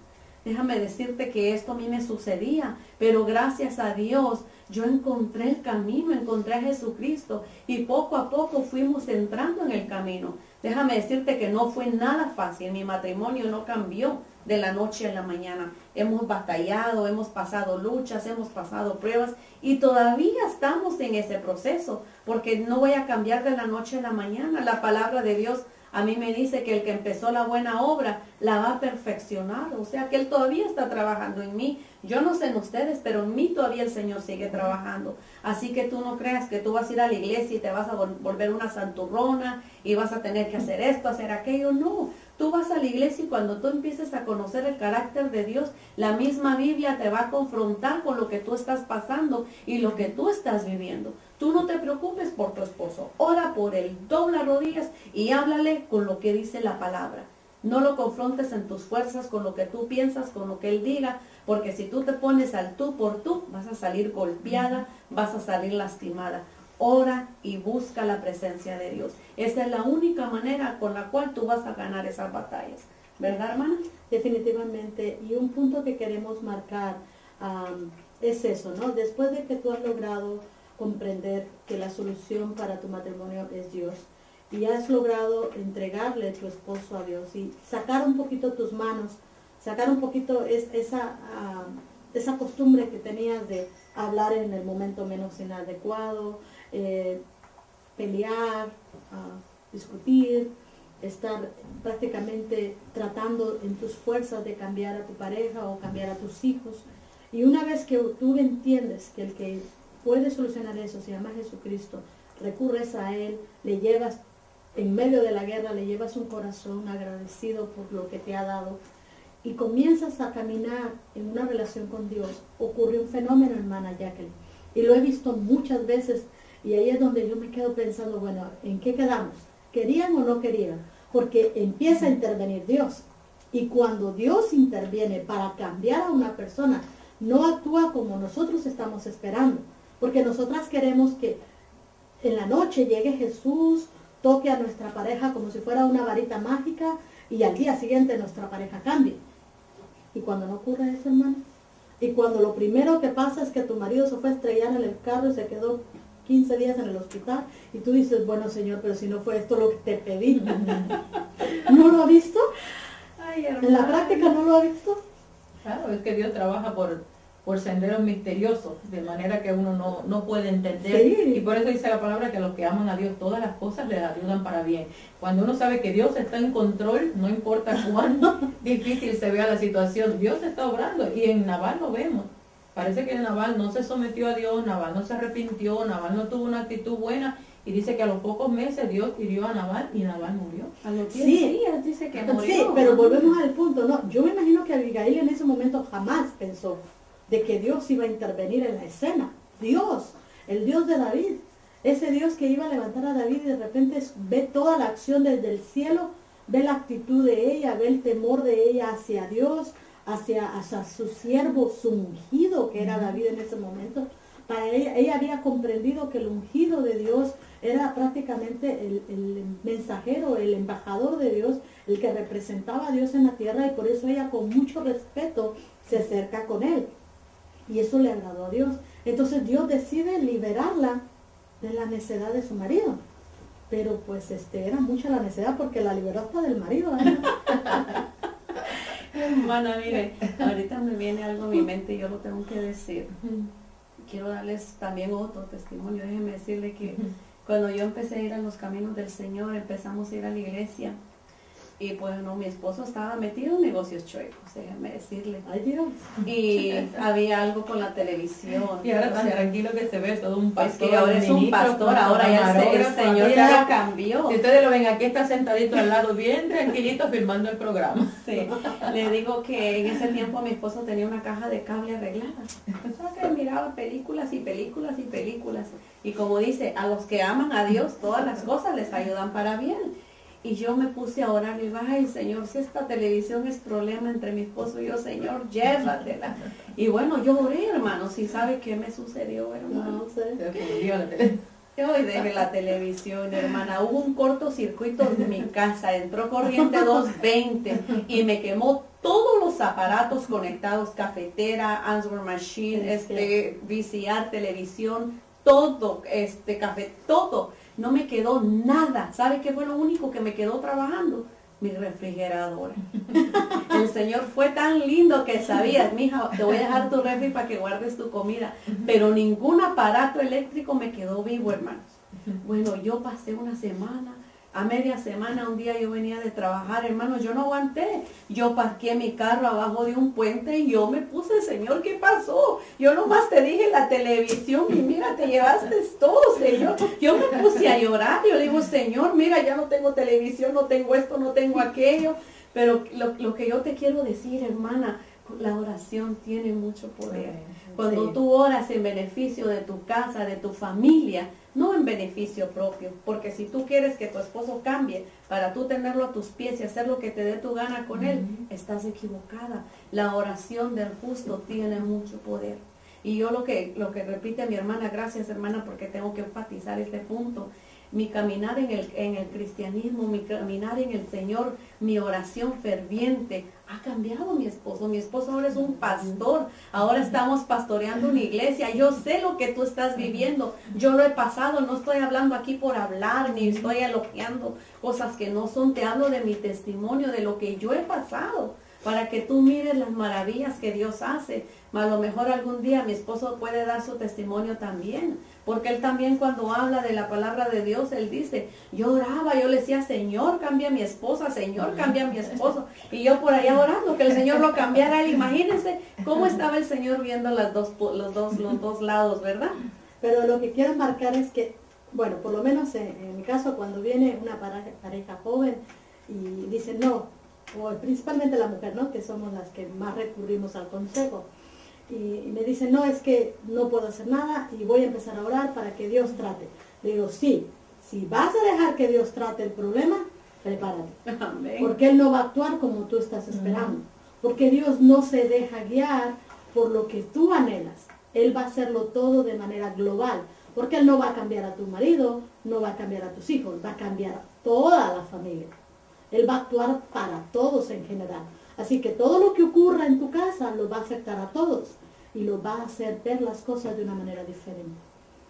Déjame decirte que esto a mí me sucedía, pero gracias a Dios yo encontré el camino, encontré a Jesucristo y poco a poco fuimos entrando en el camino. Déjame decirte que no fue nada fácil, mi matrimonio no cambió de la noche a la mañana. Hemos batallado, hemos pasado luchas, hemos pasado pruebas y todavía estamos en ese proceso, porque no voy a cambiar de la noche a la mañana. La palabra de Dios a mí me dice que el que empezó la buena obra la va a perfeccionar, o sea que Él todavía está trabajando en mí. Yo no sé en ustedes, pero en mí todavía el Señor sigue trabajando. Así que tú no creas que tú vas a ir a la iglesia y te vas a volver una santurrona y vas a tener que hacer esto, hacer aquello. No, tú vas a la iglesia y cuando tú empieces a conocer el carácter de Dios, la misma Biblia te va a confrontar con lo que tú estás pasando y lo que tú estás viviendo. Tú no te preocupes por tu esposo, ora por él, dobla rodillas y háblale con lo que dice la palabra. No lo confrontes en tus fuerzas con lo que tú piensas, con lo que él diga, porque si tú te pones al tú por tú, vas a salir golpeada, vas a salir lastimada. Ora y busca la presencia de Dios. Esa es la única manera con la cual tú vas a ganar esas batallas. ¿Verdad, hermana? Definitivamente. Y un punto que queremos marcar es eso, ¿no? Después de que tú has logrado comprender que la solución para tu matrimonio es Dios y has logrado entregarle tu esposo a Dios y sacar un poquito tus manos, sacar un poquito esa costumbre que tenías de hablar en el momento menos inadecuado, pelear, discutir, estar prácticamente tratando en tus fuerzas de cambiar a tu pareja o cambiar a tus hijos. Y una vez que tú entiendes que el que puede solucionar eso se llama Jesucristo, recurres a Él, le llevas en medio de la guerra, le llevas un corazón agradecido por lo que te ha dado y comienzas a caminar en una relación con Dios, ocurre un fenómeno, hermana Jacqueline, y lo he visto muchas veces Y ahí es donde yo me quedo pensando, bueno, ¿en qué quedamos? ¿Querían o no querían? Porque empieza a intervenir Dios. Y cuando Dios interviene para cambiar a una persona, no actúa como nosotros estamos esperando. Porque nosotras queremos que en la noche llegue Jesús, toque a nuestra pareja como si fuera una varita mágica y al día siguiente nuestra pareja cambie. Y cuando no ocurre eso, hermano, y cuando lo primero que pasa es que tu marido se fue a estrellar en el carro y se quedó 15 días en el hospital y tú dices, bueno, Señor, pero si no fue esto lo que te pedí. ¿No lo ha visto? Ay, En la práctica no lo ha visto. Claro, es que Dios trabaja por senderos misteriosos, de manera que uno no puede entender. Sí. Y por eso dice la palabra que a los que aman a Dios todas las cosas les ayudan para bien. Cuando uno sabe que Dios está en control, no importa cuán difícil se vea la situación, Dios está obrando. Y en Nabal lo vemos. Parece que Nabal no se sometió a Dios, Nabal no se arrepintió, Nabal no tuvo una actitud buena. Y dice que a los pocos meses Dios hirió a Nabal y Nabal murió. A los 10 Sí. días dice que murió. Sí, pero volvemos al punto, ¿no? Yo me imagino que Abigail en ese momento jamás pensó de que Dios iba a intervenir en la escena. Dios, el Dios de David, ese Dios que iba a levantar a David y de repente ve toda la acción desde el cielo, ve la actitud de ella, ve el temor de ella hacia Dios, hacia su siervo, su ungido, que era David en ese momento. Para ella había comprendido que el ungido de Dios era prácticamente el mensajero, el embajador de Dios, el que representaba a Dios en la tierra, y por eso ella con mucho respeto se acerca con él. Y eso le agradó a Dios. Entonces Dios decide liberarla de la necedad de su marido. Pero pues era mucha la necedad porque la liberó hasta del marido. Hermana, mire, ahorita me viene algo a mi mente y yo lo tengo que decir. Quiero darles también otro testimonio. Déjenme decirle que cuando yo empecé a ir a los caminos del Señor, empezamos a ir a la iglesia. Y pues no, mi esposo estaba metido en negocios chuecos, déjenme decirle. Ay, Dios. Y había algo con la televisión. Y ahora O tan sea, tranquilo que se ve todo un es pastor. que ahora es un ministro, pastor, ahora ya el camarógrafo, Señor aquí ya ya- lo cambió. Si ustedes lo ven, aquí está sentadito al lado, bien tranquilito, filmando el programa. Sí, le digo que en ese tiempo mi esposo tenía una caja de cable arreglada. Pensaba que miraba películas y películas y películas. Y como dice, a los que aman a Dios, todas las cosas les ayudan para bien. Y yo me puse a orar y digo, ay Señor, si esta televisión es problema entre mi esposo y yo, Señor, llévatela. Y bueno, yo oré, hermanos, y ¿sabe qué me sucedió, hermano? No sé. Se fundió la televisión. Hoy dejé la televisión, hermana. Hubo un cortocircuito en mi casa, entró corriente 220 y me quemó todos los aparatos conectados, cafetera, answer machine, VCR, televisión, todo, café, todo. No me quedó nada. ¿Sabe qué fue lo único que me quedó trabajando? Mi refrigeradora. El Señor fue tan lindo que sabías, mija, te voy a dejar tu refri para que guardes tu comida. Pero ningún aparato eléctrico me quedó vivo, hermanos. Bueno, yo pasé una semana, a media semana, un día yo venía de trabajar, hermanos, yo no aguanté. Yo parqué mi carro abajo de un puente y yo me puse, Señor, ¿qué pasó? Yo nomás te dije la televisión y mira, te llevaste todo, Señor. Yo me puse a llorar, yo le digo, Señor, mira, ya no tengo televisión, no tengo esto, no tengo aquello. Pero lo que yo te quiero decir, hermana, la oración tiene mucho poder. Cuando Sí. tú oras en beneficio de tu casa, de tu familia, no en beneficio propio, porque si tú quieres que tu esposo cambie para tú tenerlo a tus pies y hacer lo que te dé tu gana con él, estás equivocada. La oración del justo tiene mucho poder. Y yo lo que repite mi hermana, gracias hermana, porque tengo que enfatizar este punto. Mi caminar en el cristianismo, mi caminar en el Señor, mi oración ferviente, ha cambiado mi esposo. Mi esposo ahora es un pastor, ahora estamos pastoreando una iglesia. Yo sé lo que tú estás viviendo, yo lo he pasado, no estoy hablando aquí por hablar, ni estoy elogiando cosas que no son, te hablo de mi testimonio, de lo que yo he pasado, para que tú mires las maravillas que Dios hace. A lo mejor algún día mi esposo puede dar su testimonio también, porque él también cuando habla de la palabra de Dios, él dice, yo oraba, yo le decía, Señor, cambia a mi esposa, Señor, cambia a mi esposo, y yo por allá orando, que el Señor lo cambiara a él. Imagínense cómo estaba el Señor viendo los dos lados, ¿verdad? Pero lo que quiero marcar es que, bueno, por lo menos en mi caso, cuando viene una pareja joven y dice no, o principalmente la mujer, ¿no? Que somos las que más recurrimos al consejo. y me dice, no, es que no puedo hacer nada y voy a empezar a orar para que Dios trate. Le digo, sí, si vas a dejar que Dios trate el problema, prepárate. Amén. Porque Él no va a actuar como tú estás esperando. Porque Dios no se deja guiar por lo que tú anhelas. Él va a hacerlo todo de manera global. Porque Él no va a cambiar a tu marido, no va a cambiar a tus hijos, va a cambiar a toda la familia. Él va a actuar para todos en general. Así que todo lo que ocurra en tu casa lo va a afectar a todos y lo va a hacer ver las cosas de una manera diferente.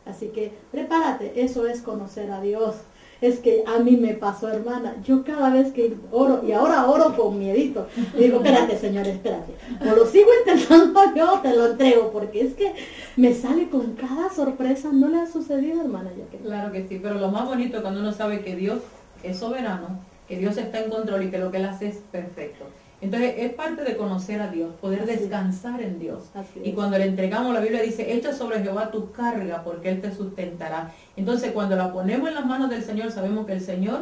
Así que prepárate, eso es conocer a Dios. Es que a mí me pasó, hermana, yo cada vez que oro, y ahora oro con miedito, digo, espérate, Señor, espérate. O lo sigo intentando yo, te lo entrego, porque es que me sale con cada sorpresa. ¿No le ha sucedido, hermana? Claro que sí, pero lo más bonito es cuando uno sabe que Dios es soberano, que Dios está en control y que lo que Él hace es perfecto. Entonces es parte de conocer a Dios, poder descansar en Dios. Y cuando le entregamos, la Biblia dice, echa sobre Jehová tu carga porque Él te sustentará. Entonces cuando la ponemos en las manos del Señor, sabemos que el Señor,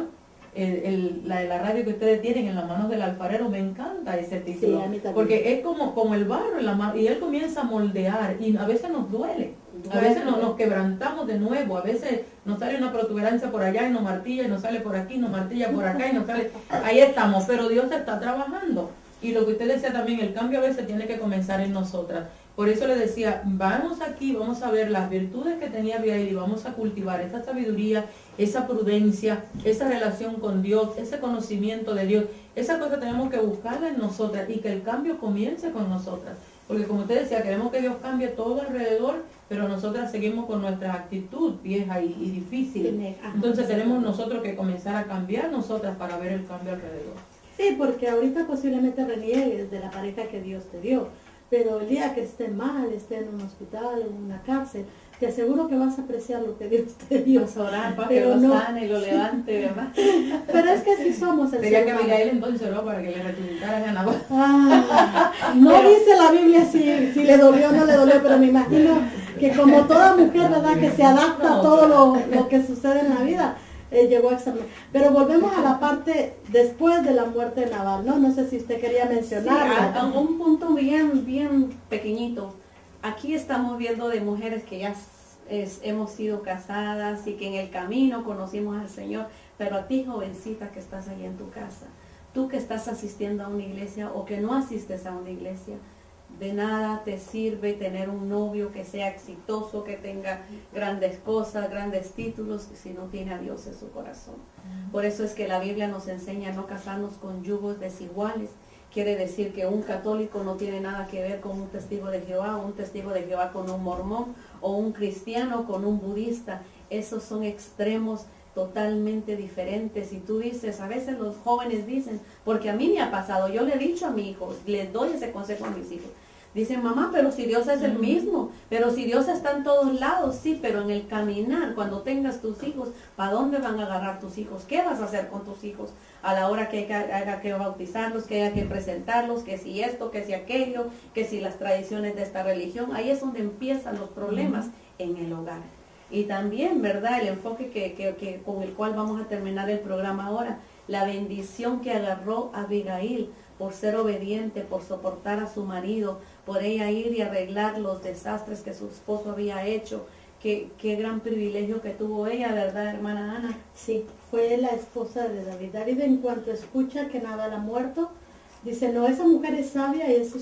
la radio que ustedes tienen en las manos del alfarero, me encanta ese título. Sí, porque es como el barro en la mano y Él comienza a moldear y a veces nos duele. A veces nos quebrantamos de nuevo, a veces nos sale una protuberancia por allá y nos martilla, y nos sale por aquí, nos martilla por acá y nos sale, ahí estamos, pero Dios está trabajando. Y lo que usted decía también, el cambio a veces tiene que comenzar en nosotras. Por eso le decía, vamos aquí, vamos a ver las virtudes que tenía Abigail y vamos a cultivar esa sabiduría, esa prudencia, esa relación con Dios, ese conocimiento de Dios. Esa cosa tenemos que buscarla en nosotras y que el cambio comience con nosotras. Porque como usted decía, queremos que Dios cambie todo alrededor, pero nosotras seguimos con nuestra actitud vieja y difícil. Entonces tenemos nosotros que comenzar a cambiar nosotras para ver el cambio alrededor. Sí, porque ahorita posiblemente reniegues de la pareja que Dios te dio, pero el día que esté mal, esté en un hospital, en una cárcel, te aseguro que vas a apreciar lo que Dios te dio. Vas a orar para que lo sane y lo levante, ¿verdad? Pero es que así somos el Sería que Abigail entonces oró para que le resucitaran a Nabal. No pero, dice la Biblia si le dolió o no le dolió, pero me imagino que como toda mujer, ¿verdad? Que se adapta a todo lo que sucede en la vida, llegó a examinar. Pero volvemos a la parte después de la muerte de Nabal, ¿no? No sé si usted quería mencionar. Sí, a un punto bien pequeñito. Aquí estamos viendo de mujeres que ya hemos sido casadas y que en el camino conocimos al Señor, pero a ti, jovencita, que estás ahí en tu casa, tú que estás asistiendo a una iglesia o que no asistes a una iglesia, de nada te sirve tener un novio que sea exitoso, que tenga grandes cosas, grandes títulos, si no tiene a Dios en su corazón. Por eso es que la Biblia nos enseña a no casarnos con yugos desiguales. Quiere decir que un católico no tiene nada que ver con un testigo de Jehová, un testigo de Jehová con un mormón, o un cristiano con un budista. Esos son extremos totalmente diferentes. Y tú dices, a veces los jóvenes dicen, porque a mí me ha pasado, yo le he dicho a mi hijo, les doy ese consejo a mis hijos. Dicen, mamá, pero si Dios es el mismo, pero si Dios está en todos lados, sí, pero en el caminar, cuando tengas tus hijos, ¿para dónde van a agarrar tus hijos? ¿Qué vas a hacer con tus hijos? A la hora que haya que bautizarlos, que haya que presentarlos, que si esto, que si aquello, que si las tradiciones de esta religión, ahí es donde empiezan los problemas en el hogar. Y también, ¿verdad? El enfoque que con el cual vamos a terminar el programa ahora, la bendición que agarró Abigail por ser obediente, por soportar a su marido, por ella ir y arreglar los desastres que su esposo había hecho. Qué gran privilegio que tuvo ella, ¿verdad, hermana Ana? Sí, fue la esposa de David. David, en cuanto escucha que Nabal ha muerto, dice, no, esa mujer es sabia y eso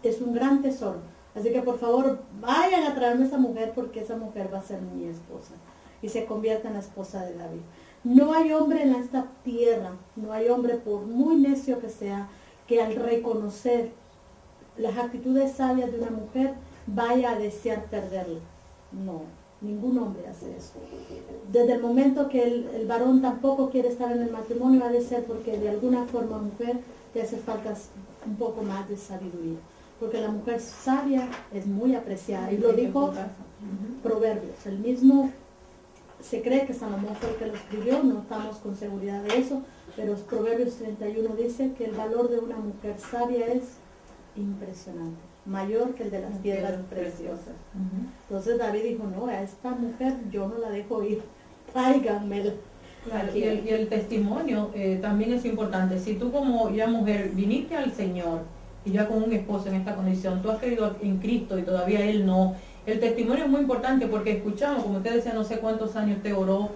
es un gran tesoro. Así que por favor, vayan a traerme a esa mujer porque esa mujer va a ser mi esposa. Y se convierte en la esposa de David. No hay hombre en esta tierra, no hay hombre, por muy necio que sea, que al reconocer las actitudes sabias de una mujer vaya a desear perderla. No, ningún hombre hace eso. Desde el momento que el varón tampoco quiere estar en el matrimonio, ha de ser porque de alguna forma mujer te hace falta un poco más de sabiduría. Porque la mujer sabia es muy apreciada. Y lo dijo Proverbios. El mismo, se cree que Salomón fue el que lo escribió, no estamos con seguridad de eso, pero Proverbios 31 dice que el valor de una mujer sabia es impresionante, mayor que el de las piedras preciosas. Entonces David dijo, no, a esta mujer yo no la dejo ir, tráiganmela. Claro, y el testimonio también es importante. Si tú como ya mujer viniste al Señor y ya con un esposo en esta condición, tú has creído en Cristo y todavía él no. El testimonio es muy importante porque escuchamos, como usted decía, no sé cuántos años usted oró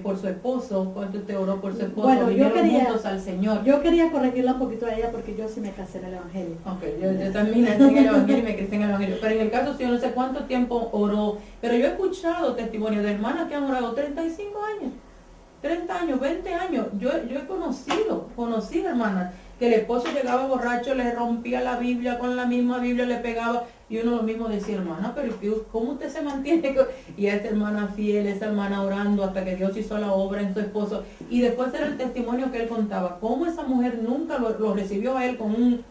por su esposo, cuánto usted oró por su esposo, bueno, vinieron juntos al Señor. Yo quería corregirla un poquito a ella porque yo sí me casé en el Evangelio. Ok, yo también nací en el Evangelio y me crié en el Evangelio, pero en el caso sí, yo no sé cuánto tiempo oró, pero yo he escuchado testimonios de hermanas que han orado 35 años, 30 años, 20 años. Yo he conocido hermanas que el esposo llegaba borracho, le rompía la Biblia, con la misma Biblia le pegaba, y uno lo mismo decía, hermana, pero ¿cómo usted se mantiene? Y a esta hermana fiel, esta hermana orando hasta que Dios hizo la obra en su esposo. Y después era el testimonio que él contaba, cómo esa mujer nunca lo recibió a él con un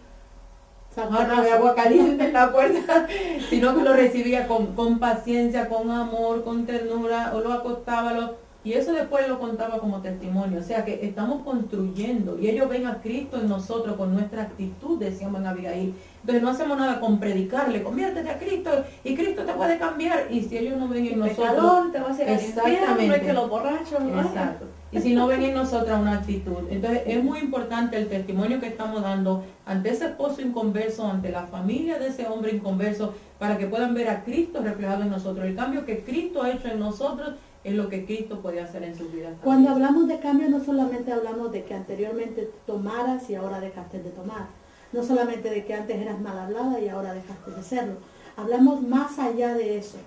jarro de agua caliente en la puerta, sino que lo recibía con paciencia, con amor, con ternura, o lo acostaba, y eso después lo contaba como testimonio. O sea que estamos construyendo y ellos ven a Cristo en nosotros con nuestra actitud, decíamos en Abigail. Entonces no hacemos nada con predicarle, conviértete a Cristo y Cristo te puede cambiar. Y si ellos no ven en nosotros, pecador, te va a hacer exactamente, no es que los borrachos, ¿no? Exacto. Y si no ven en nosotras una actitud. Entonces es muy importante el testimonio que estamos dando ante ese esposo inconverso, ante la familia de ese hombre inconverso, para que puedan ver a Cristo reflejado en nosotros. El cambio que Cristo ha hecho en nosotros es lo que Cristo puede hacer en sus vidas. Cuando hablamos de cambio, no solamente hablamos de que anteriormente tomaras y ahora dejaste de tomar. No solamente de que antes eras mal hablada y ahora dejaste de serlo. Hablamos más allá de eso.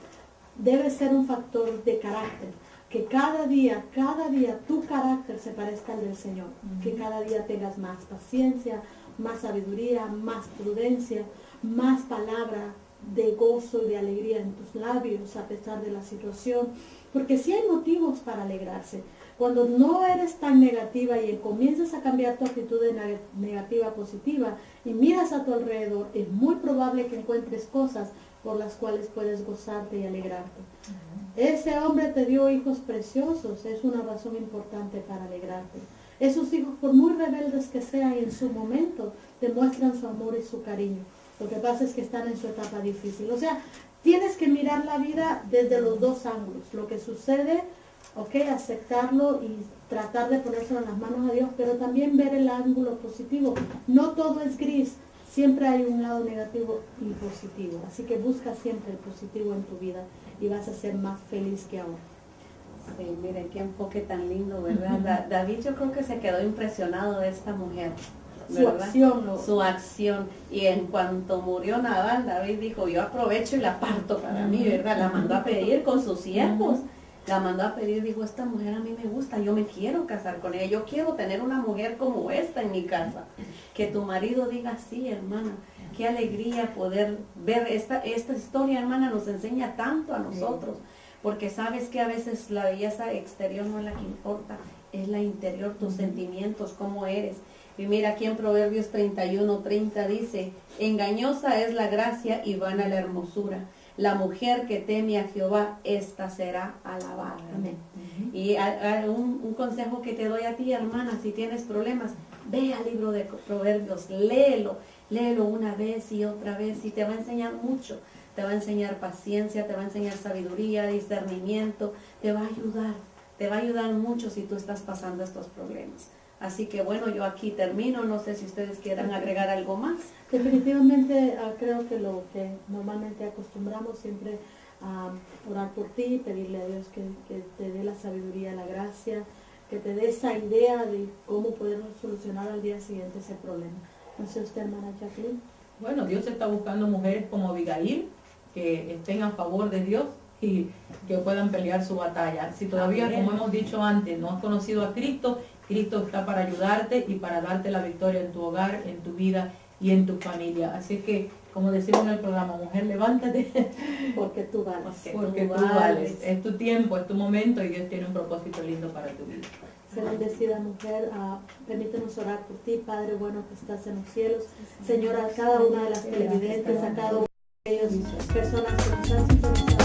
Debe ser un factor de carácter. Que cada día tu carácter se parezca al del Señor. Que cada día tengas más paciencia, más sabiduría, más prudencia, más palabra de gozo y de alegría en tus labios a pesar de la situación. Porque sí hay motivos para alegrarse. Cuando no eres tan negativa y comienzas a cambiar tu actitud de negativa a positiva y miras a tu alrededor, es muy probable que encuentres cosas por las cuales puedes gozarte y alegrarte. Ese hombre te dio hijos preciosos, es una razón importante para alegrarte. Esos hijos, por muy rebeldes que sean en su momento, demuestran su amor y su cariño. Lo que pasa es que están en su etapa difícil. O sea, tienes que mirar la vida desde los dos ángulos. Lo que sucede, aceptarlo y tratar de ponérselo en las manos a Dios, pero también ver el ángulo positivo. No todo es gris, siempre hay un lado negativo y positivo. Así que busca siempre el positivo en tu vida y vas a ser más feliz que ahora. Sí, mire, qué enfoque tan lindo, ¿verdad? David yo creo que se quedó impresionado de esta mujer. ¿verdad? Su acción. Y en cuanto murió Nabal, David dijo, yo aprovecho y la parto para mí, ¿verdad? La mandó a pedir con sus siervos. La mandó a pedir, dijo, esta mujer a mí me gusta, yo me quiero casar con ella, yo quiero tener una mujer como esta en mi casa. Que tu marido diga, sí, hermana, qué alegría poder ver esta historia, hermana, nos enseña tanto a nosotros. Porque sabes que a veces la belleza exterior no es la que importa, es la interior, tus sentimientos, cómo eres. Y mira aquí en Proverbios 31:30 dice, engañosa es la gracia y vana la hermosura. La mujer que teme a Jehová, esta será alabada. Amén. Y un consejo que te doy a ti, hermana, si tienes problemas, ve al libro de Proverbios, léelo una vez y otra vez y te va a enseñar mucho. Te va a enseñar paciencia, te va a enseñar sabiduría, discernimiento, te va a ayudar mucho si tú estás pasando estos problemas. Así que bueno, yo aquí termino, no sé si ustedes quieran agregar algo más. Definitivamente creo que lo que normalmente acostumbramos siempre a orar por ti, pedirle a Dios que te dé la sabiduría, la gracia, que te dé esa idea de cómo poder solucionar al día siguiente ese problema. No sé usted, hermana Jacqueline. Bueno, Dios está buscando mujeres como Abigail, que estén a favor de Dios y que puedan pelear su batalla. Si todavía, como hemos dicho antes, no has conocido a Cristo, Cristo está para ayudarte y para darte la victoria en tu hogar, en tu vida y en tu familia. Así que, como decimos en el programa, mujer, levántate. Porque tú vales. Porque tú vales. Es tu tiempo, es tu momento y Dios tiene un propósito lindo para tu vida. Sea bendecida, mujer. Permítenos orar por ti, Padre bueno que estás en los cielos. Señor, a cada una de las televidentes, a cada una de ellos, personas que nos han sintonizado.